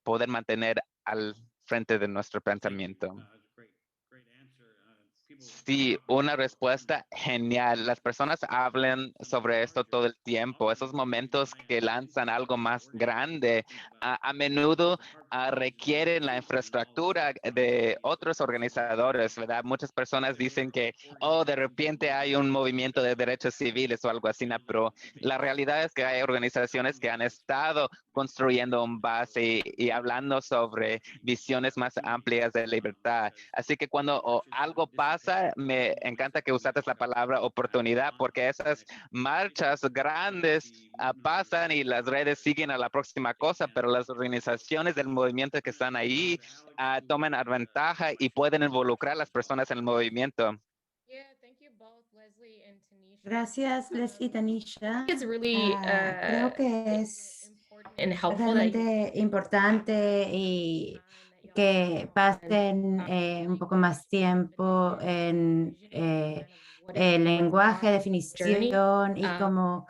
poder mantener al frente de nuestro pensamiento. Sí, una respuesta genial. Las personas hablan sobre esto todo el tiempo. Esos momentos que lanzan algo más grande a menudo requieren la infraestructura de otros organizadores, ¿verdad? Muchas personas dicen que, de repente hay un movimiento de derechos civiles o algo así, ¿no? Pero la realidad es que hay organizaciones que han estado construyendo un base y hablando sobre visiones más amplias de libertad. Así que cuando algo pasa, me encanta que usaste la palabra oportunidad, porque esas marchas grandes pasan y las redes siguen a la próxima cosa, pero las organizaciones del movimiento que están ahí toman ventaja y pueden involucrar a las personas en el movimiento. Gracias, Leslie, Tanisha. It's really, Creo que es and helpful that realmente importante y que pasen un poco más tiempo en el lenguaje, definición y cómo,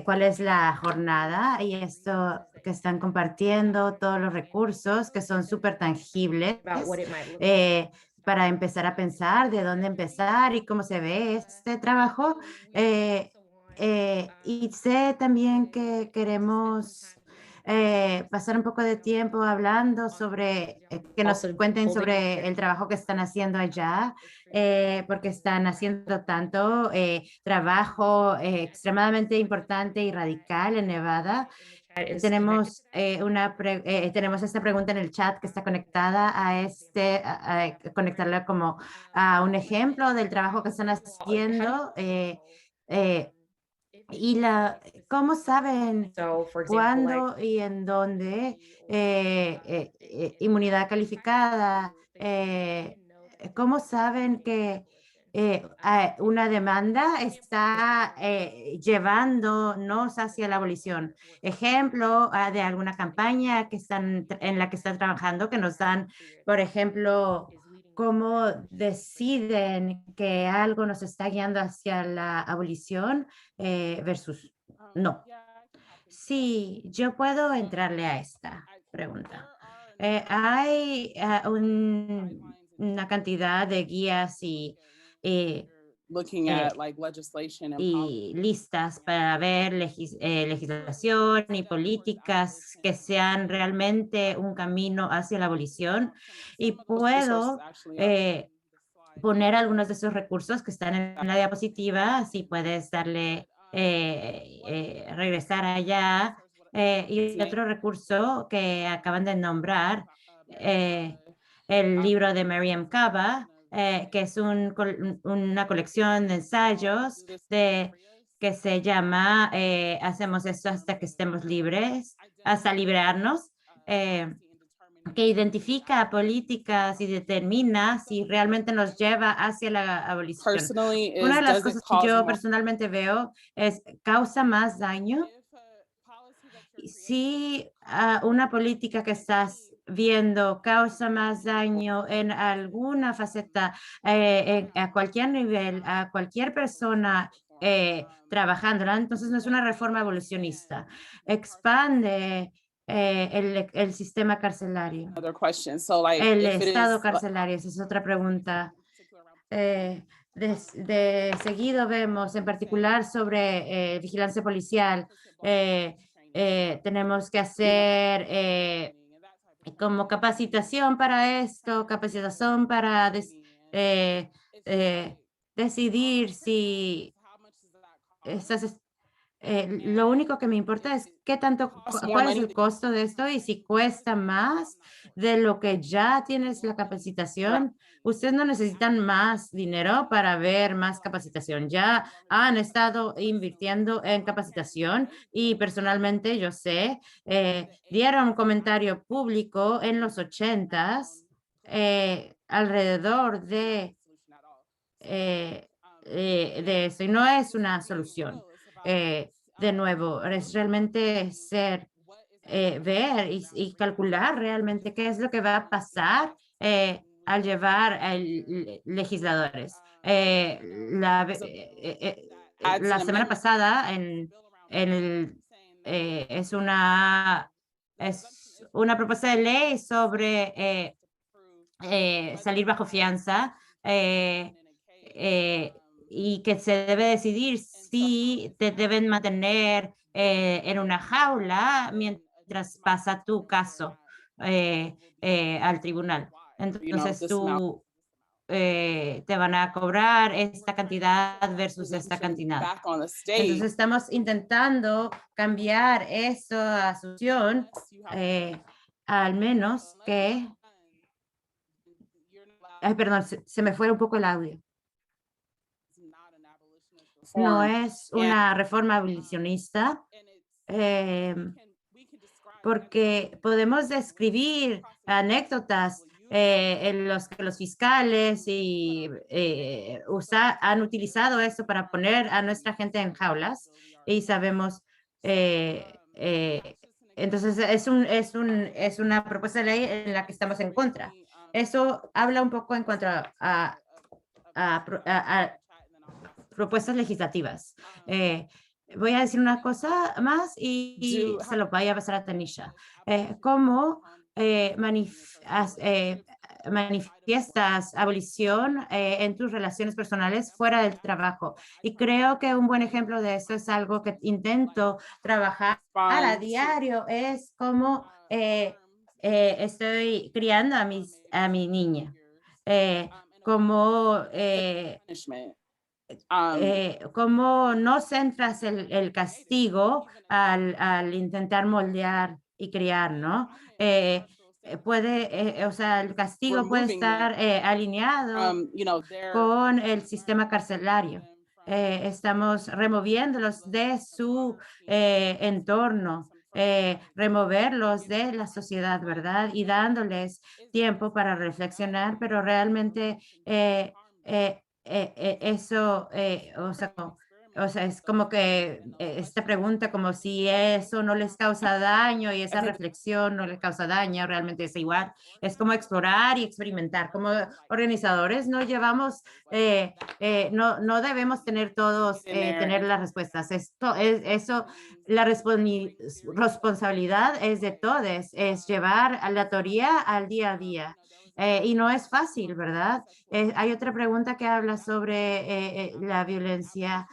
cuál es la jornada y esto que están compartiendo, todos los recursos que son súper tangibles about what it might look like. para empezar a pensar de dónde empezar y cómo se ve este trabajo. Y sé también que queremos pasar un poco de tiempo hablando sobre, que nos Also cuenten holding sobre el trabajo que están haciendo allá, porque están haciendo tanto trabajo extremadamente importante y radical en Nevada. Tenemos, tenemos esta pregunta en el chat que está conectada a conectarla como a un ejemplo del trabajo que están haciendo. Y ¿cómo saben So, for example, cuándo y en dónde inmunidad calificada? ¿Cómo saben que una demanda está llevándonos hacia la abolición? Ejemplo de alguna campaña en la que están trabajando, que nos dan, por ejemplo, cómo deciden que algo nos está guiando hacia la abolición versus no. Sí, yo puedo entrarle a esta pregunta. Hay una cantidad de guías looking at like legislation and y listas para ver legislación y políticas que sean realmente un camino hacia la abolición. Y puedo poner algunos de esos recursos que están en la diapositiva, si puedes darle regresar allá. Y otro recurso que acaban de nombrar, el libro de Mariame Kaba, que es una colección de ensayos que se llama Hacemos esto hasta que estemos libres, hasta liberarnos, que identifica políticas y determina si realmente nos lleva hacia la abolición. Personally, Una de las does it cosas que cause yo more personalmente veo es, ¿causa más daño? Si una política que estás viendo causa más daño en alguna faceta, a cualquier nivel, a cualquier persona trabajándola, entonces no es una reforma evolucionista. Expande el sistema carcelario. other question? So like El if it estado is carcelario, esa es otra pregunta. De seguido vemos, en particular sobre vigilancia policial, tenemos que hacer como capacitación para esto, capacitación para decidir si estas lo único que me importa es qué tanto, cuál es el costo de esto y si cuesta más de lo que ya tienes la capacitación. Ustedes no necesitan más dinero para ver más capacitación. Ya han estado invirtiendo en capacitación y personalmente yo sé, dieron un comentario público en los 80s alrededor de eso y no es una solución. De nuevo, es realmente ver y calcular realmente qué es lo que va a pasar al llevar a legisladores. La semana pasada es una propuesta de ley sobre salir bajo fianza y que se debe decidir si te deben mantener en una jaula mientras pasa tu caso al tribunal. Entonces tú te van a cobrar esta cantidad versus esta cantidad. Entonces estamos intentando cambiar esa asunción, al menos que... perdón, se me fue un poco el audio. No es una reforma abolicionista, porque podemos describir anécdotas en los que los fiscales han utilizado eso para poner a nuestra gente en jaulas y sabemos, entonces es una propuesta de ley en la que estamos en contra. Eso habla un poco en cuanto a propuestas legislativas. Voy a decir una cosa más y se lo voy a pasar a Tanisha. ¿Cómo manifiestas abolición en tus relaciones personales fuera del trabajo? Y creo que un buen ejemplo de eso es algo que intento trabajar a diario, es cómo estoy criando a mi niña. Cómo no centras el castigo al intentar moldear y criar, ¿no? O sea, el castigo puede estar alineado con el sistema carcelario. Estamos removiéndolos de su entorno, removerlos de la sociedad, ¿verdad? Y dándoles tiempo para reflexionar, pero realmente eso, o sea, es como que esta pregunta como si eso no les causa daño y esa reflexión no les causa daño, realmente es igual. Es como explorar y experimentar. Como organizadores no llevamos, no debemos tener todos, tener las respuestas. La responsabilidad es de todos, es llevar a la teoría al día a día. Y no es fácil, ¿verdad? Hay otra pregunta que habla sobre la violencia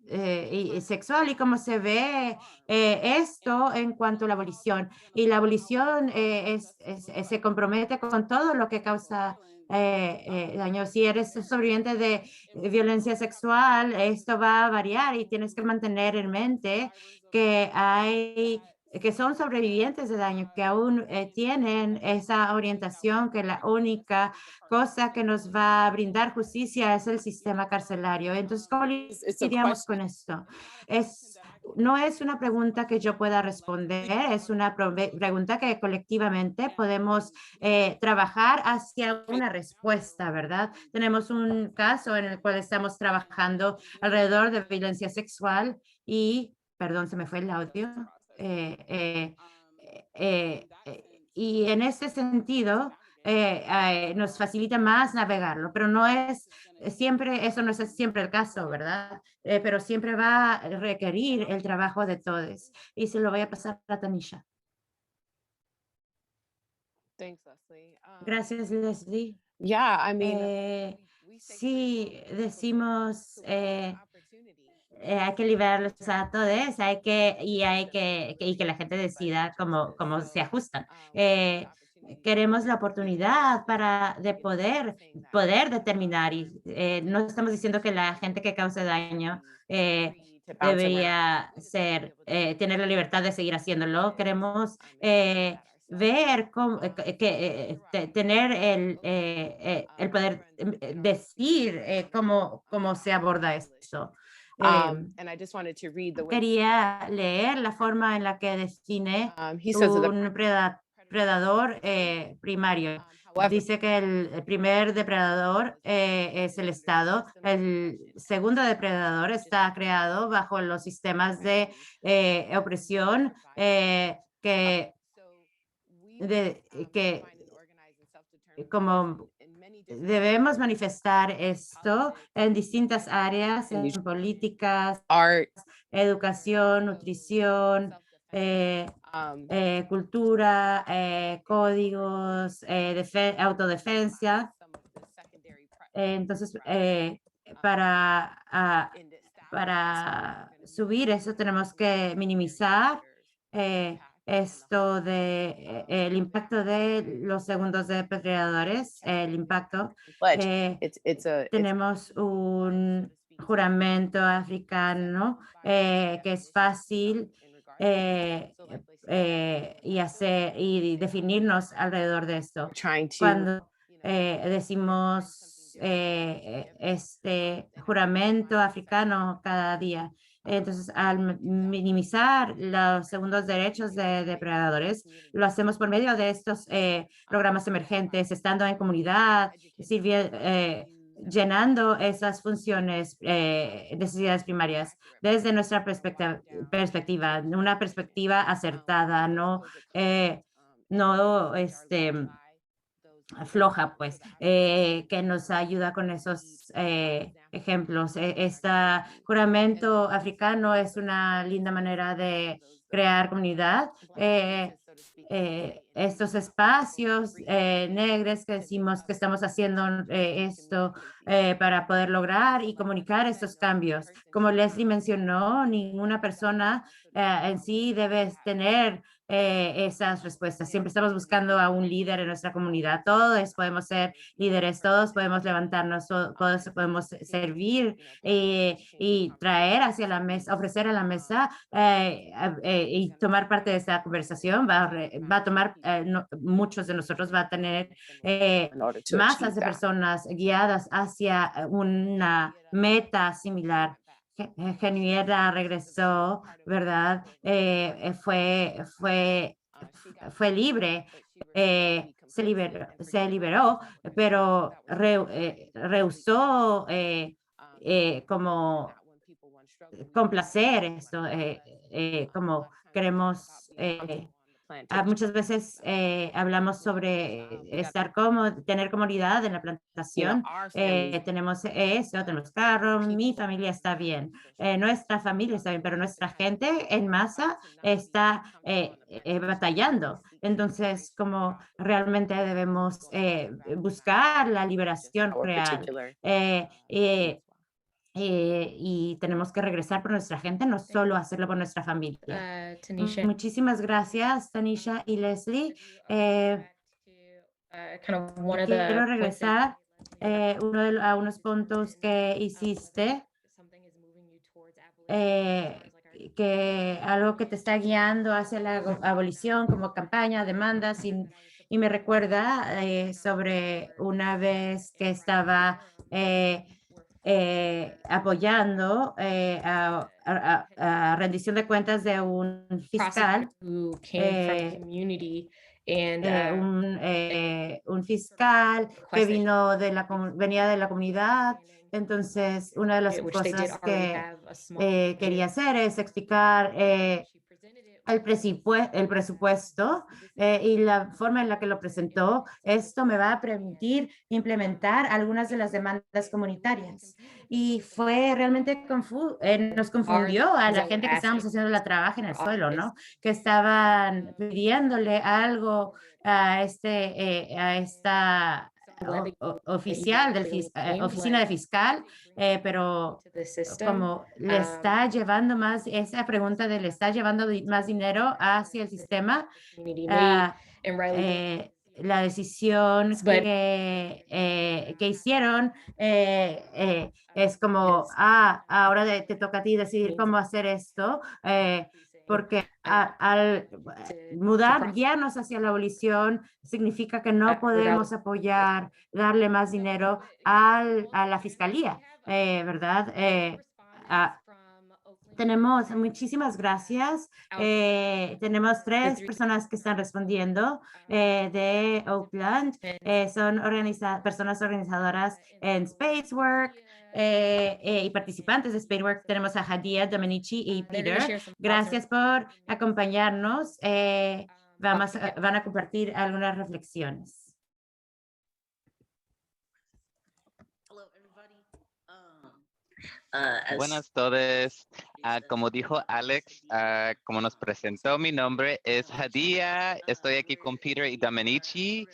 y sexual y cómo se ve esto en cuanto a la abolición. Y la abolición se compromete con todo lo que causa daño. Si eres sobreviviente de violencia sexual, esto va a variar y tienes que mantener en mente que son sobrevivientes de daño, que aún tienen esa orientación, que la única cosa que nos va a brindar justicia es el sistema carcelario. Entonces, ¿cómo lidiamos con esto? No es una pregunta que yo pueda responder, es una pregunta que colectivamente podemos trabajar hacia una respuesta, ¿verdad? Tenemos un caso en el cual estamos trabajando alrededor de violencia sexual y, perdón, se me fue el audio. Y en ese sentido, nos facilita más navegarlo, pero no es siempre, eso no es siempre el caso, ¿verdad? Pero siempre va a requerir el trabajo de todos. Y se lo voy a pasar a Tanisha. Gracias, Leslie. Yeah, I mean, sí, decimos hay que liberarlos a todos, hay que la gente decida cómo se ajustan. Queremos la oportunidad de poder determinar y no estamos diciendo que la gente que cause daño debería tener la libertad de seguir haciéndolo. Queremos ver cómo, tener el poder decir cómo se aborda eso. and I just wanted to read the way Quería leer la forma en la que define he says that un predador primario. however, Dice que el primer depredador es el Estado. El segundo depredador está creado bajo los sistemas de opresión que como debemos manifestar esto en distintas áreas, en políticas, art, educación, nutrición, cultura, códigos, autodefensa. Entonces, para subir eso tenemos que minimizar esto de el impacto de los segundos depredadores, el impacto. Tenemos un juramento africano que es fácil y definirnos alrededor de esto. Cuando decimos este juramento africano cada día. Entonces, al minimizar los segundos derechos de depredadores, lo hacemos por medio de estos programas emergentes, estando en comunidad, llenando esas funciones, necesidades primarias desde nuestra perspectiva, una perspectiva acertada, no floja, pues, que nos ayuda con esos ejemplos. Este juramento africano es una linda manera de crear comunidad. Estos espacios negros que decimos que estamos haciendo esto para poder lograr y comunicar estos cambios. Como Leslie mencionó, ninguna persona en sí debe tener esas respuestas. Siempre estamos buscando a un líder en nuestra comunidad. Todos podemos ser líderes, todos podemos levantarnos, todos podemos servir y traer hacia la mesa, ofrecer a la mesa y tomar parte de esta conversación. Va a tomar, muchos de nosotros va a tener masas de personas guiadas hacia una meta similar. Genuera regresó, ¿verdad? Fue libre, se liberó, pero rehusó como complacer esto, como queremos. Muchas veces hablamos sobre estar cómodo, tener comodidad en la plantación. Tenemos eso, tenemos carro, mi familia está bien, nuestra familia está bien, pero nuestra gente en masa está batallando. Entonces, como realmente debemos buscar la liberación real. y tenemos que regresar por nuestra gente, no solo hacerlo por nuestra familia. Muchísimas gracias, Tanisha y Leslie. Quiero regresar a unos puntos que hiciste, que algo que te está guiando hacia la abolición como campaña, demandas, y me recuerda sobre una vez que estaba apoyando a rendición de cuentas de un fiscal, un fiscal que venía de la comunidad. Entonces, una de las cosas que quería hacer es explicar el presupuesto y la forma en la que lo presentó. Esto me va a permitir implementar algunas de las demandas comunitarias. Y fue realmente nos confundió a la gente que estábamos haciendo la trabajo en el suelo, ¿no? Que estaban pidiéndole algo a esta oficial oficina de fiscal, pero como le está llevando más, esa pregunta de le está llevando más dinero hacia el sistema, la decisión que hicieron es como, ahora te toca a ti decidir cómo hacer esto, porque al guiarnos hacia la abolición significa que no podemos apoyar, darle más dinero a la fiscalía, ¿verdad? Tenemos, muchísimas gracias. Tenemos 3 personas que están respondiendo de Oakland. Son personas organizadoras en Spacework y participantes de Spacework. Tenemos a Hadia, Domenici y Peter. Gracias por acompañarnos. Van a compartir algunas reflexiones. Buenas todos. Como dijo Alex, como nos presentó, mi nombre es Hadia. Estoy aquí con Peter y Domenici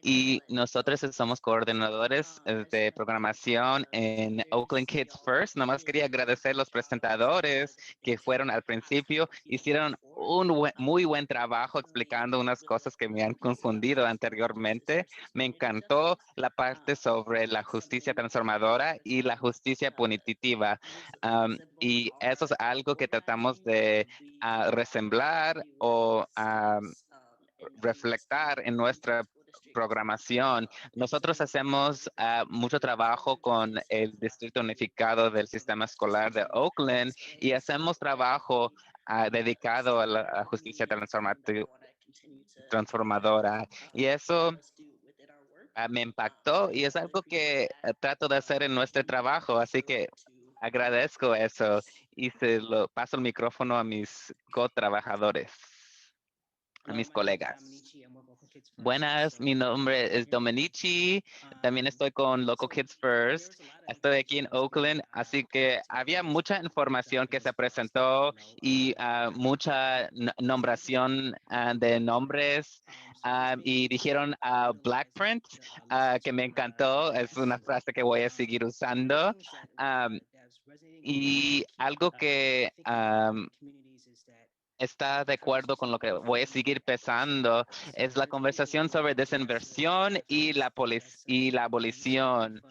y nosotros somos coordinadores de programación en Oakland Kids First. Nomás quería agradecer a los presentadores que fueron al principio. Hicieron un muy buen trabajo explicando unas cosas que me han confundido anteriormente. Me encantó la parte sobre la justicia transformadora y la justicia punitiva. Y eso es algo que tratamos de resemblar o reflectar en nuestra programación. Nosotros hacemos mucho trabajo con el Distrito Unificado del Sistema Escolar de Oakland y hacemos trabajo dedicado a la justicia transformadora. Y eso me impactó y es algo que trato de hacer en nuestro trabajo. Así que agradezco eso y se lo paso el micrófono a mis co-trabajadores, a mis colegas. Buenas, mi nombre es Domenici, también estoy con Local Kids First, estoy aquí en Oakland, así que había mucha información que se presentó y mucha nombración de nombres y dijeron Black Print, que me encantó, es una frase que voy a seguir usando. Y algo que está de acuerdo con lo que voy a seguir pensando es la conversación sobre desinversión y la abolición.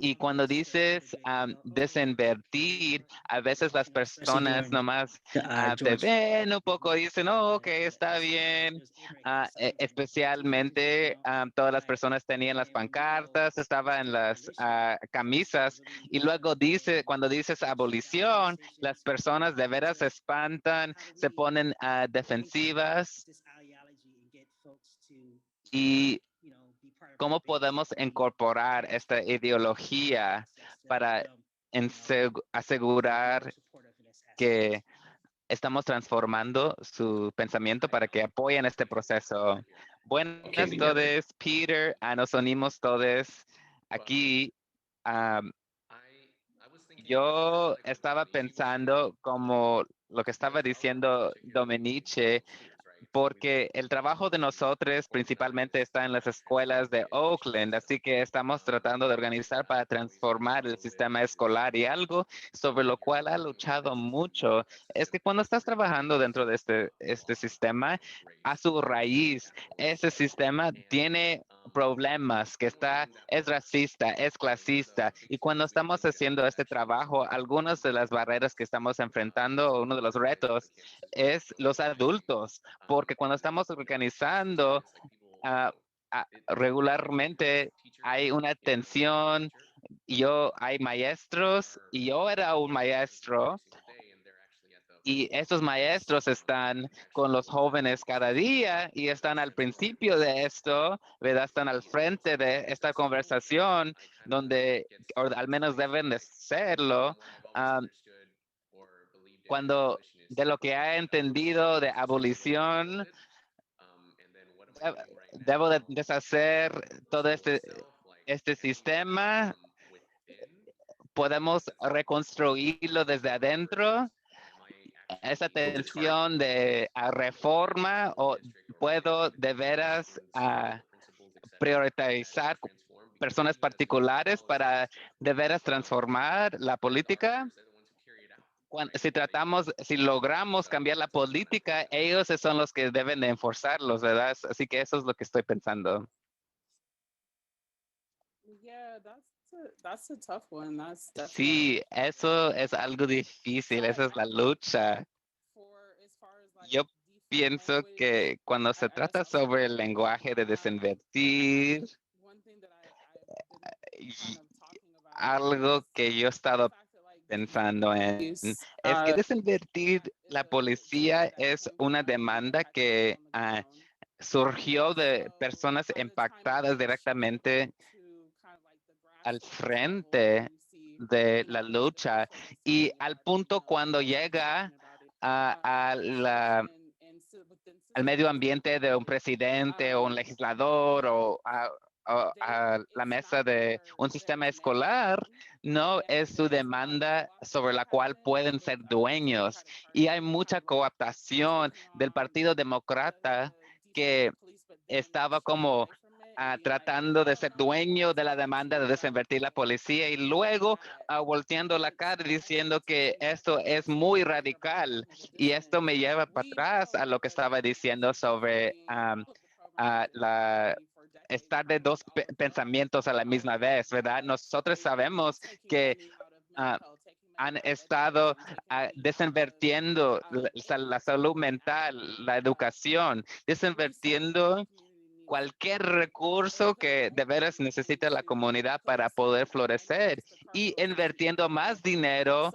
Y cuando dices desinvertir, a veces las personas nomás te ven un poco y dicen, oh, ok, está bien. Especialmente todas las personas tenían las pancartas, estaban en las camisas. Y luego cuando dices abolición, las personas de veras se espantan, se ponen defensivas. Y cómo podemos incorporar esta ideología para asegurar que estamos transformando su pensamiento para que apoyen este proceso. Buenas todos, Peter, nos unimos todos aquí. Yo estaba pensando como lo que estaba diciendo Domenici, porque el trabajo de nosotros principalmente está en las escuelas de Oakland, así que estamos tratando de organizar para transformar el sistema escolar, y algo sobre lo cual ha luchado mucho es que cuando estás trabajando dentro de este sistema, a su raíz, ese sistema tiene problemas, que es racista, es clasista, y cuando estamos haciendo este trabajo, algunas de las barreras que estamos enfrentando, uno de los retos, es los adultos, porque cuando estamos organizando regularmente hay una tensión. Hay maestros, y yo era un maestro, y estos maestros están con los jóvenes cada día y están al principio de esto, ¿verdad? Están al frente de esta conversación, donde, o al menos deben de serlo, cuando de lo que ha entendido de abolición, debo de deshacer todo este sistema. Podemos reconstruirlo desde adentro. Esa tensión de reforma, o puedo de veras priorizar personas particulares para de veras transformar la política. Si logramos cambiar la política, ellos son los que deben de enforzarlos, ¿verdad? Así que eso es lo que estoy pensando. Yeah, that's a tough one. That's Sí, eso es algo difícil, esa es la lucha. Yo pienso que cuando se trata sobre el lenguaje de desinvertir, algo que yo he estado pensando en es que desinvertir la policía es una demanda que surgió de personas impactadas directamente al frente de la lucha, y al punto cuando llega al medio ambiente de un presidente o un legislador, o a la mesa de un sistema escolar, no es su demanda sobre la cual pueden ser dueños. Y hay mucha cooptación del Partido Demócrata, que estaba como tratando de ser dueño de la demanda de desinvertir la policía, y luego volteando la cara y diciendo que esto es muy radical. Y esto me lleva para atrás a lo que estaba diciendo sobre estar de dos pensamientos a la misma vez, ¿verdad? Nosotros sabemos que han estado desinvirtiendo la salud mental, la educación, desinvirtiendo cualquier recurso que de veras necesita la comunidad para poder florecer, y invirtiendo más dinero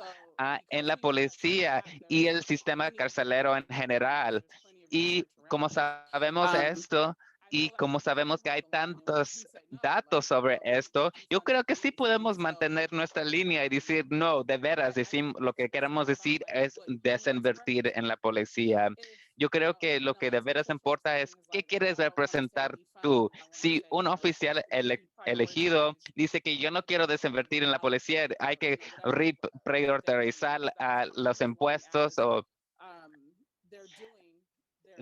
en la policía y el sistema carcelero en general. Y como sabemos esto, y como sabemos que hay tantos datos sobre esto, yo creo que sí podemos mantener nuestra línea y decir, no, de veras, lo que queremos decir es desinvertir en la policía. Yo creo que lo que de veras importa es qué quieres representar tú. Si un oficial elegido dice que yo no quiero desinvertir en la policía, hay que priorizar los impuestos, o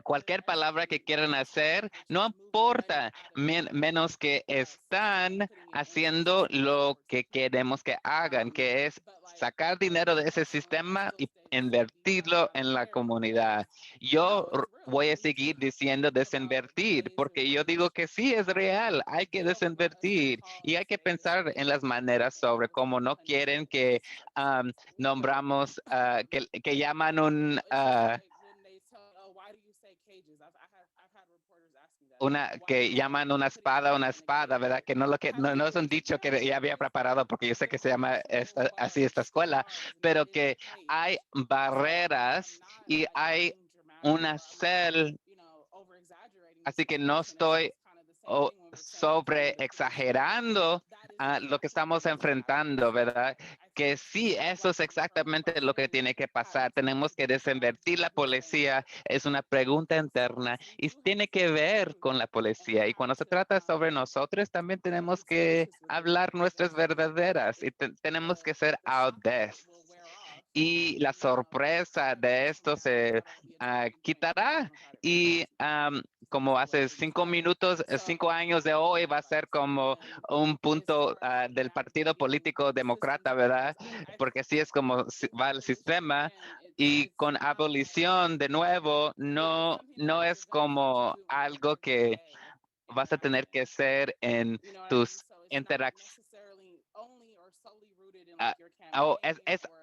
cualquier palabra que quieran hacer, no importa, menos que están haciendo lo que queremos que hagan, que es sacar dinero de ese sistema y invertirlo en la comunidad. Yo voy a seguir diciendo desinvertir, porque yo digo que sí es real, hay que desinvertir, y hay que pensar en las maneras sobre cómo no quieren que nombramos, que llaman que llaman una espada, ¿verdad? Que no es un dicho que ya había preparado, porque yo sé que se llama así esta escuela, pero que hay barreras y hay una así que no estoy sobre exagerando lo que estamos enfrentando, ¿verdad? Que sí, eso es exactamente lo que tiene que pasar. Tenemos que desinvertir la policía. Es una pregunta interna y tiene que ver con la policía. Y cuando se trata sobre nosotros, también tenemos que hablar nuestras verdaderas, y tenemos que ser out there. y la sorpresa de esto se quitará y como hace 5 minutos, 5 años de hoy va a ser como un punto del partido político demócrata, ¿verdad? Porque así es como va el sistema y con abolición de nuevo no es como algo que vas a tener que hacer en tus interacciones.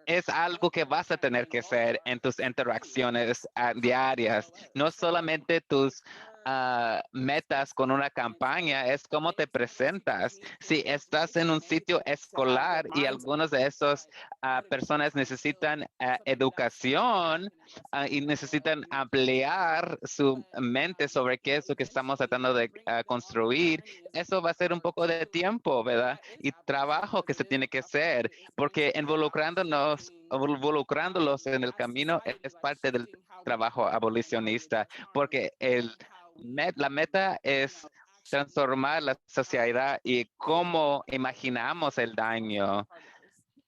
Es algo que vas a tener que hacer en tus interacciones diarias, no solamente tus metas con una campaña, es cómo te presentas. Si estás en un sitio escolar y algunos de esos personas necesitan educación y necesitan ampliar su mente sobre qué es lo que estamos tratando de construir, eso va a ser un poco de tiempo, ¿verdad? Y trabajo que se tiene que hacer, porque involucrándolos en el camino es parte del trabajo abolicionista, porque la meta es transformar la sociedad y cómo imaginamos el daño.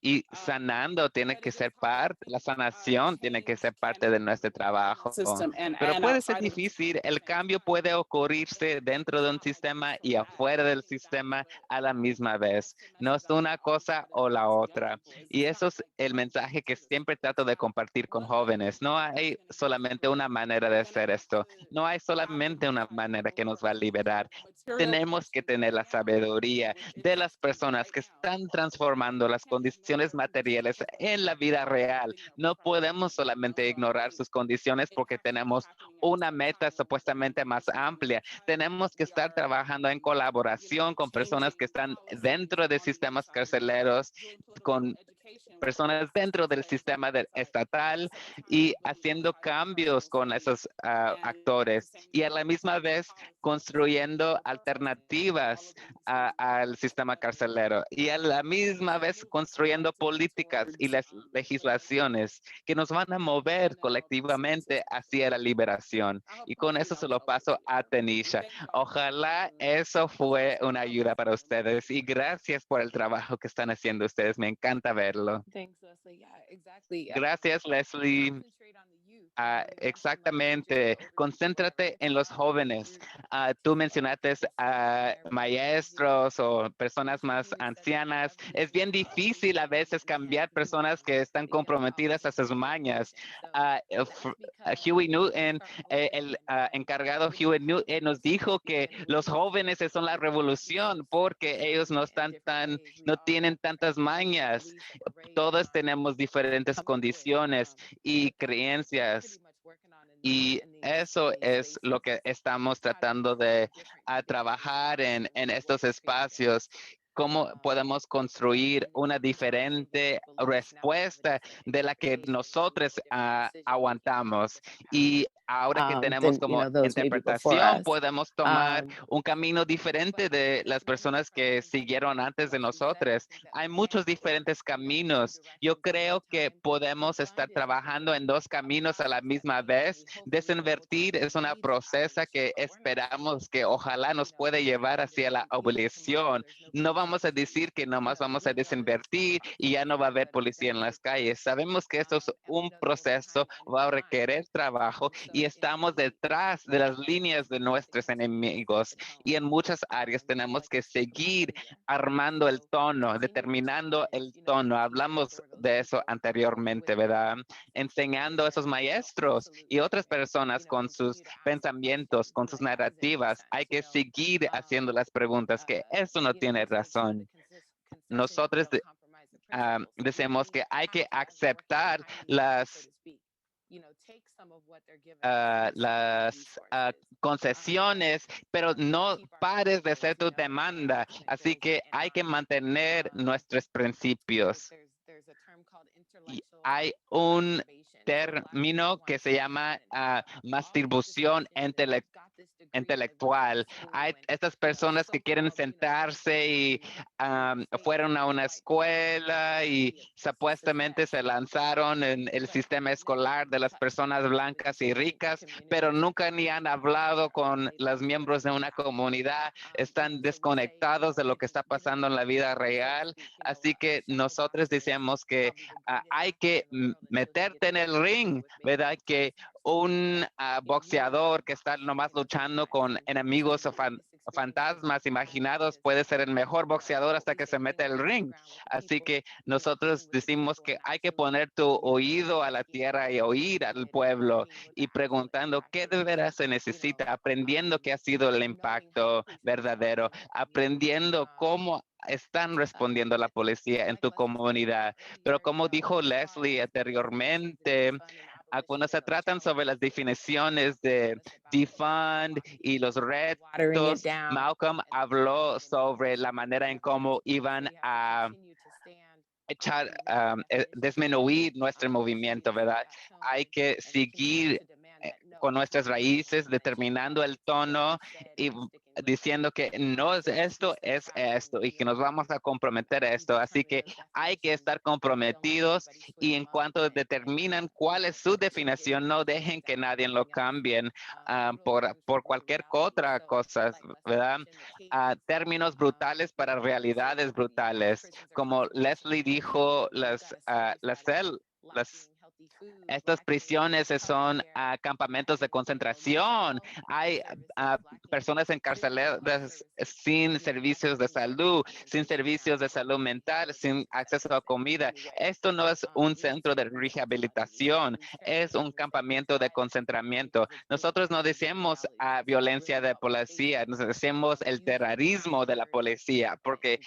Y sanando tiene que ser la sanación tiene que ser parte de nuestro trabajo. Pero puede ser difícil, el cambio puede ocurrirse dentro de un sistema y afuera del sistema a la misma vez. No es una cosa o la otra. Y eso es el mensaje que siempre trato de compartir con jóvenes. No hay solamente una manera de hacer esto. No hay solamente una manera que nos va a liberar. Tenemos que tener la sabiduría de las personas que están transformando las condiciones materiales en la vida real. No podemos solamente ignorar sus condiciones porque tenemos una meta supuestamente más amplia. Tenemos que estar trabajando en colaboración con personas que están dentro de sistemas carceleros, con personas dentro del sistema estatal y haciendo cambios con esos actores y a la misma vez construyendo alternativas al sistema carcelero y a la misma vez construyendo políticas y las legislaciones que nos van a mover colectivamente hacia la liberación. Y con eso se lo paso a Tanisha. Ojalá eso fue una ayuda para ustedes y gracias por el trabajo que están haciendo ustedes. Me encanta verlo. Thanks, Leslie. Yeah, exactly. Gracias, Leslie. Exactamente. Concéntrate en los jóvenes. Tú mencionaste a maestros o personas más ancianas. Es bien difícil a veces cambiar personas que están comprometidas a sus mañas. Huey Newton, el encargado Huey Newton nos dijo que los jóvenes son la revolución porque ellos no tienen tantas mañas. Todos tenemos diferentes condiciones y creencias. Y eso es lo que estamos tratando de trabajar en estos espacios. ¿Cómo podemos construir una diferente respuesta de la que nosotros aguantamos? Y ahora que tenemos como interpretación, podemos tomar un camino diferente de las personas que siguieron antes de nosotros. Hay muchos diferentes caminos. Yo creo que podemos estar trabajando en dos caminos a la misma vez. Desinvertir es una procesa que esperamos que ojalá nos puede llevar hacia la abolición. No vamos a decir que nomás vamos a desinvertir y ya no va a haber policía en las calles. Sabemos que esto es un proceso, va a requerir trabajo y estamos detrás de las líneas de nuestros enemigos y en muchas áreas tenemos que seguir armando el tono, determinando el tono. Hablamos de eso anteriormente, ¿verdad? Enseñando a esos maestros y otras personas con sus pensamientos, con sus narrativas. Hay que seguir haciendo las preguntas, que eso no tiene razón. Nosotros decimos que hay que aceptar las concesiones, pero no pares de hacer tu demanda. Así que hay que mantener nuestros principios. Y hay un término que se llama masturbación intelectual. intelectual. Hay estas personas que quieren sentarse y fueron a una escuela y supuestamente se lanzaron en el sistema escolar de las personas blancas y ricas, pero nunca ni han hablado con los miembros de una comunidad, están desconectados de lo que está pasando en la vida real. Así que nosotros decimos que hay que meterte en el ring, ¿verdad? Que un boxeador que está nomás luchando con enemigos o fantasmas imaginados puede ser el mejor boxeador hasta que se mete el ring. Así que nosotros decimos que hay que poner tu oído a la tierra y oír al pueblo y preguntando qué de veras se necesita, aprendiendo qué ha sido el impacto verdadero, aprendiendo cómo están respondiendo la policía en tu comunidad. Pero como dijo Leslie anteriormente, cuando se tratan sobre las definiciones de defund y los retos, Malcolm habló sobre la manera en cómo iban a disminuir nuestro movimiento, ¿verdad? Hay que seguir con nuestras raíces, determinando el tono y diciendo que no es esto y que nos vamos a comprometer a esto. Así que hay que estar comprometidos y en cuanto determinan cuál es su definición, no dejen que nadie lo cambien por cualquier otra cosa, ¿verdad? Términos brutales para realidades brutales. Como Leslie dijo, estas prisiones son campamentos de concentración. Hay personas encarceladas sin servicios de salud mental, sin acceso a comida. Esto no es un centro de rehabilitación, es un campamento de concentramiento. Nosotros no decimos violencia de policía, nos decimos el terrorismo de la policía, porque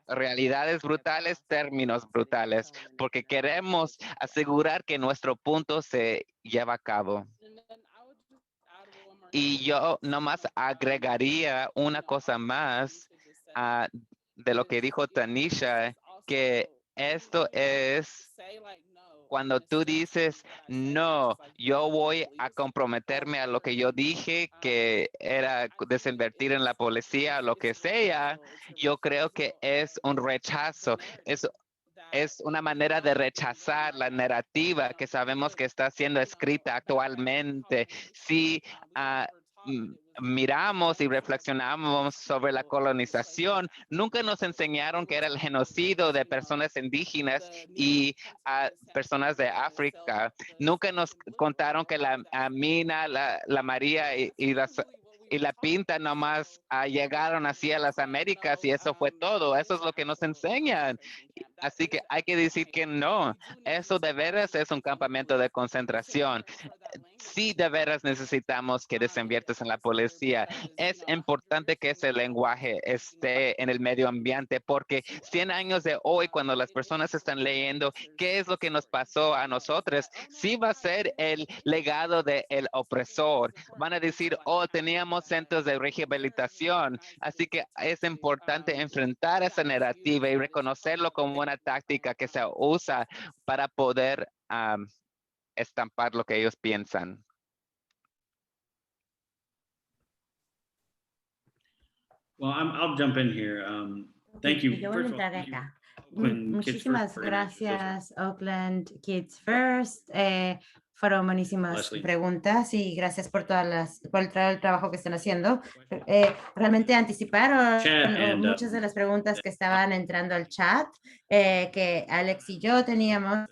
realidades brutales, términos brutales, porque queremos asegurar que nuestro punto se lleva a cabo. Y yo nomás agregaría una cosa más de lo que dijo Tanisha, que esto es cuando tú dices, no, yo voy a comprometerme a lo que yo dije, que era desinvertir en la policía, lo que sea, yo creo que es un rechazo, es una manera de rechazar la narrativa que sabemos que está siendo escrita actualmente. Si miramos y reflexionamos sobre la colonización, nunca nos enseñaron que era el genocidio de personas indígenas y personas de África. Nunca nos contaron que la Mina, la María y la Pinta nomás llegaron hacia las Américas y eso fue todo. Eso es lo que nos enseñan. Así que hay que decir que no. Eso de veras es un campamento de concentración. Sí, de veras necesitamos que desinviertas en la policía. Es importante que ese lenguaje esté en el medio ambiente porque 100 años de hoy, cuando las personas están leyendo qué es lo que nos pasó a nosotros, sí va a ser el legado del opresor. Van a decir, oh, teníamos centros de rehabilitación. Así que es importante enfrentar esa narrativa y reconocerlo como una táctica que se usa para poder estampar lo que ellos piensan. Well, I'll jump in here. Thank you. Yo voy a entrar acá. Muchísimas gracias, Oakland Kids First. Fueron buenísimas Leslie. preguntas y gracias por por el trabajo que están haciendo. Realmente anticiparon muchas de las preguntas que estaban entrando al chat, que Alex y yo teníamos.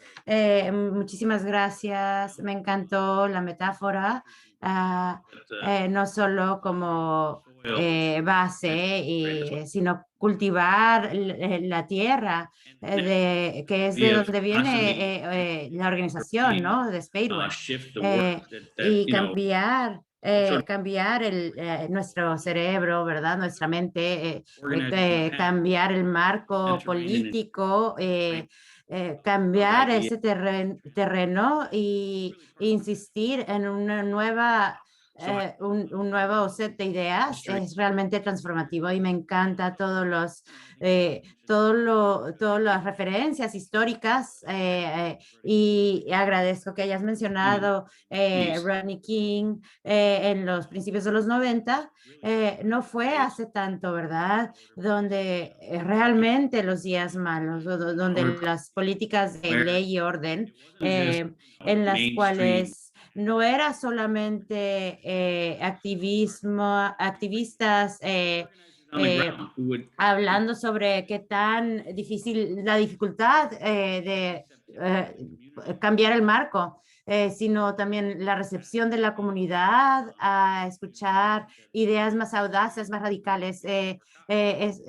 Muchísimas gracias. Me encantó la metáfora, no solo como base, sino cultivar la tierra, que es de donde viene la organización, ¿no? De Spadeway. Y cambiar nuestro cerebro, ¿verdad? Nuestra mente, cambiar el marco político, cambiar ese terreno y insistir en una nueva un nuevo set de ideas. Es realmente transformativo y me encanta todas las referencias históricas y agradezco que hayas mencionado Rodney King en los principios de los 90. No fue hace tanto, ¿verdad? Donde realmente los días malos, donde las políticas de ley y orden, en las cuales no era solamente activistas hablando sobre qué tan difícil, la dificultad de cambiar el marco, sino también la recepción de la comunidad a escuchar ideas más audaces, más radicales.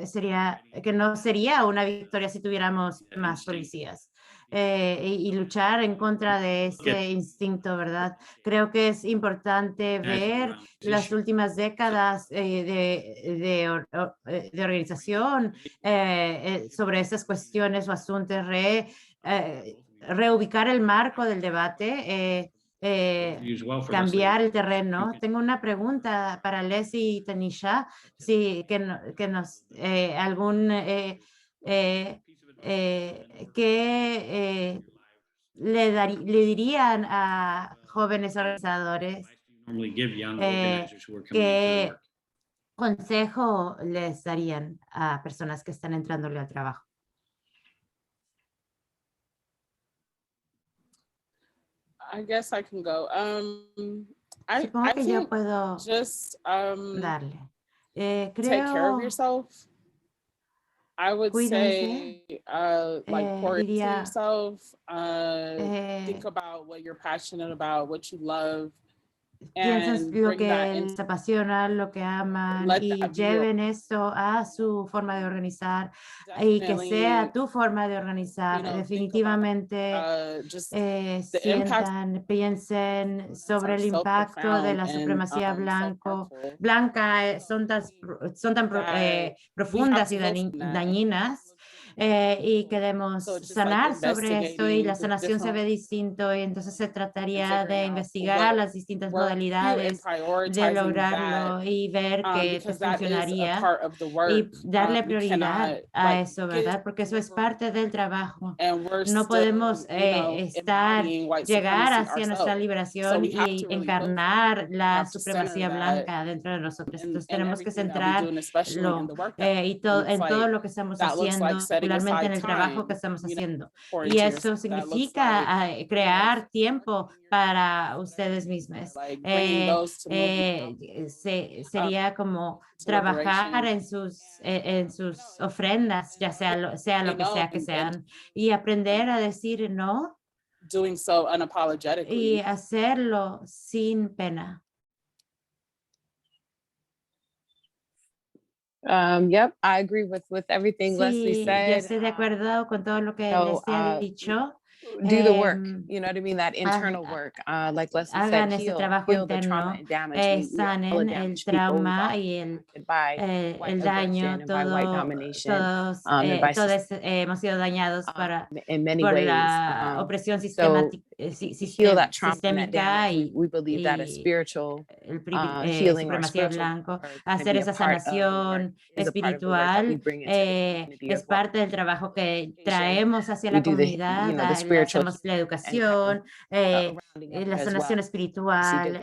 Sería que no sería una victoria si tuviéramos más policías. Y luchar en contra de ese instinto, ¿verdad? Creo que es importante ver las últimas décadas de organización sobre estas cuestiones o asuntos, reubicar el marco del debate, cambiar el terreno. Tengo una pregunta para Leslie y Tanisha, sí, que nos ¿qué le dirían a jóvenes organizadores? ¿Qué consejo les darían a personas que están entrándole al trabajo? I guess I can go. Supongo que yo puedo just darle. take care of Creo, yourself. I would cuídense. say like pour into Diría, yourself. Think about what you're passionate about, what you love, piensen and lo bring que that les into apasiona, lo que aman let y that be your lleven eso a su forma de organizar y que sea definitely, tu forma de organizar. think about Definitivamente just the impact piensen sobre are el so impacto de profound la and supremacía so powerful blanca, son tan that we have profundas y to heal from that. dañinas. Y queremos So just sanar sobre esto y la investigating the sanación se ve different distinto y entonces se and trataría de figuring out investigar what las distintas works for you and modalidades de prioritizing that lograrlo y ver qué te because that is a funcionaría part of the y work. darle You prioridad cannot a like eso, get ¿verdad? Porque eso es parte del trabajo. and we're No podemos still, you know, embodying white llegar supremacy hacia nuestra ourselves. So liberación we have y to really encarnar we la have to center supremacía that blanca dentro de nosotros. Entonces in tenemos que everything that we do, centrar and especially in the work that y we do. It's en todo like lo que estamos that looks like haciendo, setting particularmente en aside el trabajo que time, estamos you know, haciendo. pour Y into eso yourself. That looks significa like, you know, crear tiempo para ustedes mismos. like bringing those to Sería como to trabajar liberation. en sus ofrendas, ya sea lo que sea que sean, y aprender a decir no Doing so unapologetically. y hacerlo sin pena. Yep, I agree with everything Leslie Sí, yo said. estoy de acuerdo con todo lo que Leslie ha dicho. Do the work, you know what I mean? That internal work, like Leslie said, Hagan ese trabajo heal the trauma interno, and damage. sanen el trauma y el daño, todos hemos sido dañados por la opresión sistémica y supremacía blanco. Hacer esa sanación espiritual es parte del trabajo que traemos hacia la comunidad. Hacemos la educación, la sanación espiritual,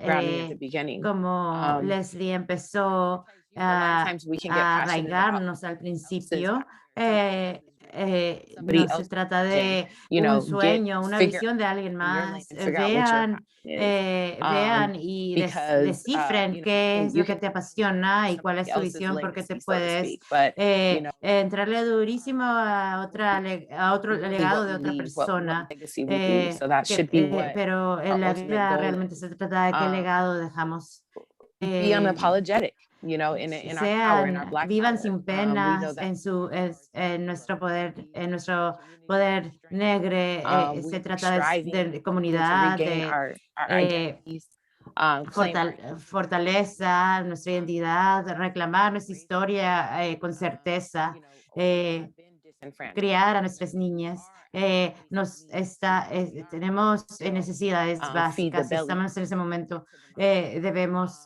como Leslie empezó a arraigarnos al principio. No se trata de un sueño, una visión de alguien más. Vean y descifren qué es lo que te apasiona y cuál es tu visión, porque te puedes entrarle durísimo a otro legado de otra persona. Pero en la vida realmente se trata de qué legado dejamos. Vivan sin penas en nuestro poder negro. Se trata de comunidad, de fortaleza, nuestra identidad, reclamar nuestra historia con certeza. criar a nuestras niñas. Tenemos necesidades básicas, estamos en ese momento, debemos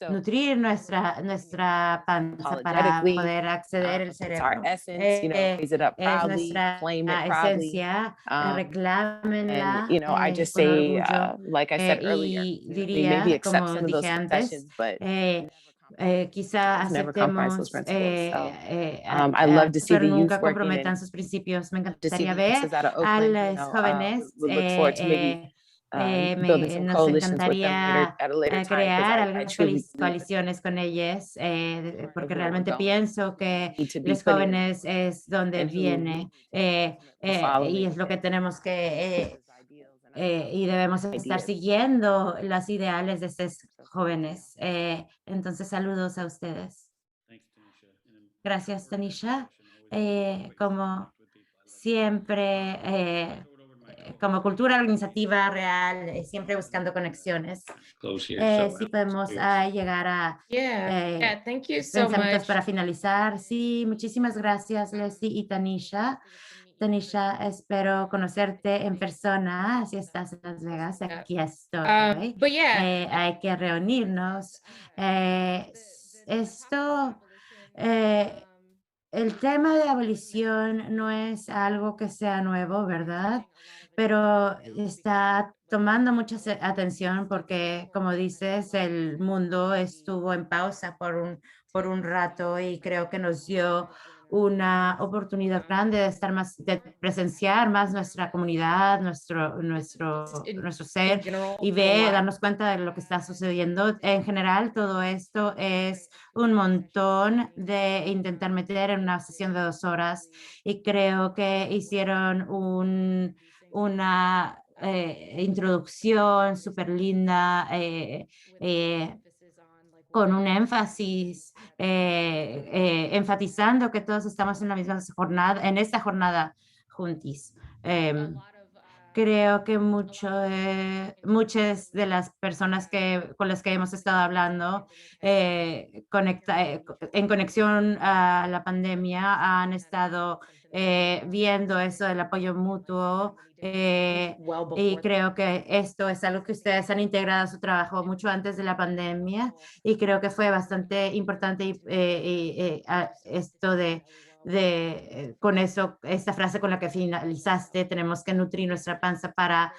nutrir nuestra panza para poder acceder al cerebro. Es nuestra esencia, reclámenla con orgullo. Y diría, como dije antes, quizá aceptemos, pero nunca comprometan sus principios. Me encantaría ver a los jóvenes, nos encantaría crear algunas coaliciones con ellos, porque realmente pienso que los jóvenes es donde viene, y es lo que tenemos que y debemos estar siguiendo los ideales de estos jóvenes. Entonces, saludos a ustedes. Gracias, Tanisha. Como siempre, como cultura organizativa real, siempre buscando conexiones. Si podemos llegar a Thank you so pensamientos much. para finalizar. Sí, muchísimas gracias, Leslie y Tanisha. Tanisha, espero conocerte en persona. Si estás en Las Vegas, aquí estoy. But Hay que reunirnos. El tema de abolición no es algo que sea nuevo, ¿verdad? Pero está tomando mucha atención porque, como dices, el mundo estuvo en pausa por un rato y creo que nos dio una oportunidad grande de estar más, de presenciar más nuestra comunidad, nuestro ser y darnos cuenta de lo que está sucediendo. En general, todo esto es un montón de intentar meter en una sesión de 2 horas y creo que hicieron una introducción súper linda, con un énfasis, enfatizando que todos estamos en la misma jornada, en esta jornada juntos. Creo que muchas de las personas con las que hemos estado hablando en conexión a la pandemia han estado viendo eso del apoyo mutuo, y creo que esto es algo que ustedes han integrado a su trabajo mucho antes de la pandemia y creo que fue bastante importante esto con eso, esta frase con la que finalizaste, tenemos que nutrir nuestra panza para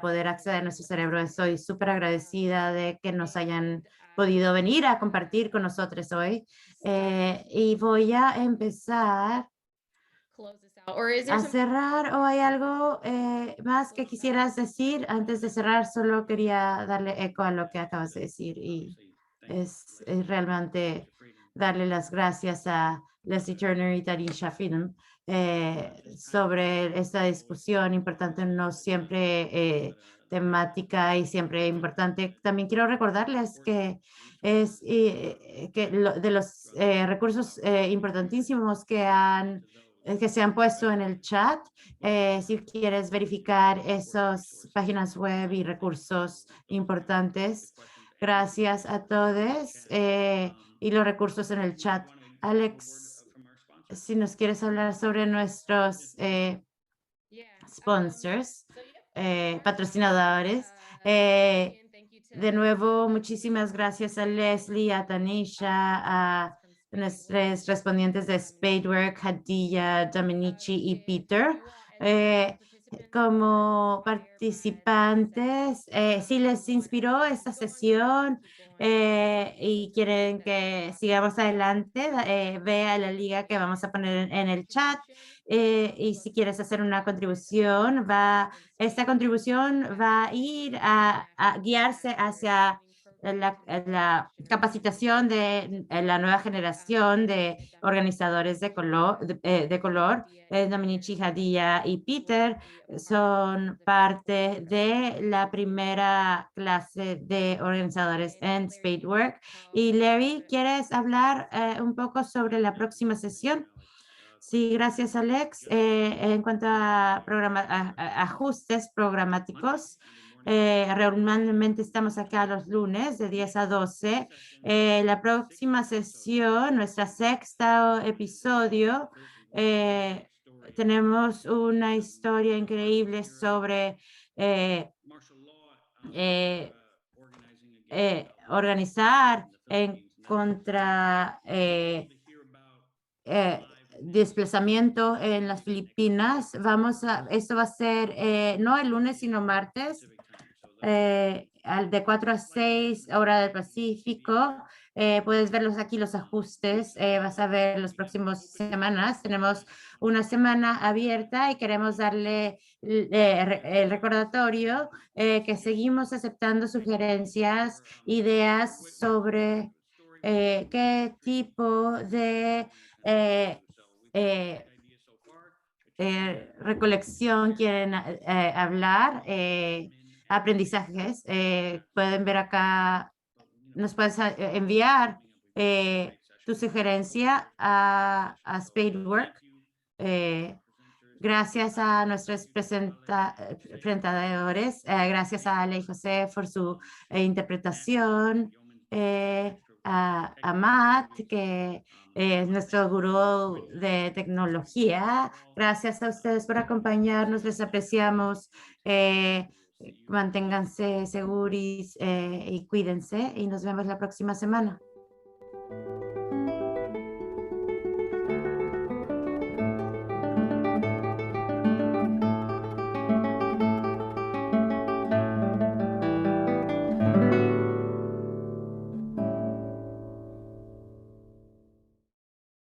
poder acceder a nuestro cerebro. Estoy súper agradecida de que nos hayan podido venir a compartir con nosotros hoy. Y voy a empezar a cerrar. ¿O hay algo más que quisieras decir? Antes de cerrar, solo quería darle eco a lo que acabas de decir y es realmente darle las gracias a Leslie Turner y Tanisha Freedom sobre esta discusión importante, no siempre temática y siempre importante. También quiero recordarles que de los recursos importantísimos que se han puesto en el chat, si quieres verificar esas páginas web y recursos importantes. Gracias a todos y los recursos en el chat. Alex, si nos quieres hablar sobre nuestros sponsors, patrocinadores. De nuevo, muchísimas gracias a Leslie, a Tanisha, a nuestros respondientes de Spadework, Hadilla, Dominici y Peter. Como participantes, si les inspiró esta sesión y quieren que sigamos adelante, ve a la liga que vamos a poner en el chat. Y si quieres hacer una contribución, esta contribución va a ir a guiarse hacia la capacitación de la nueva generación de organizadores de color. Dominici, Hadilla y Peter son parte de la primera clase de organizadores en Spadework. Y Larry, ¿quieres hablar un poco sobre la próxima sesión? Sí, gracias, Alex. En cuanto a ajustes programáticos, regularmente estamos acá los lunes de 10 a 12. La próxima sesión, nuestra sexta episodio, tenemos una historia increíble sobre organizar en contra desplazamiento en las Filipinas. Esto va a ser no el lunes, sino martes, de 4 a 6 hora del Pacífico. Puedes verlos aquí, los ajustes. Vas a ver las próximas semanas. Tenemos una semana abierta y queremos darle el recordatorio que seguimos aceptando sugerencias, ideas sobre qué tipo de recolección quieren hablar, aprendizajes. Pueden ver acá, nos puedes enviar tu sugerencia a Spadework. Gracias a nuestros presentadores, gracias a Ale y José por su interpretación, a Matt, que es nuestro gurú de tecnología. Gracias a ustedes por acompañarnos, les apreciamos. Manténganse seguros y cuídense y nos vemos la próxima semana.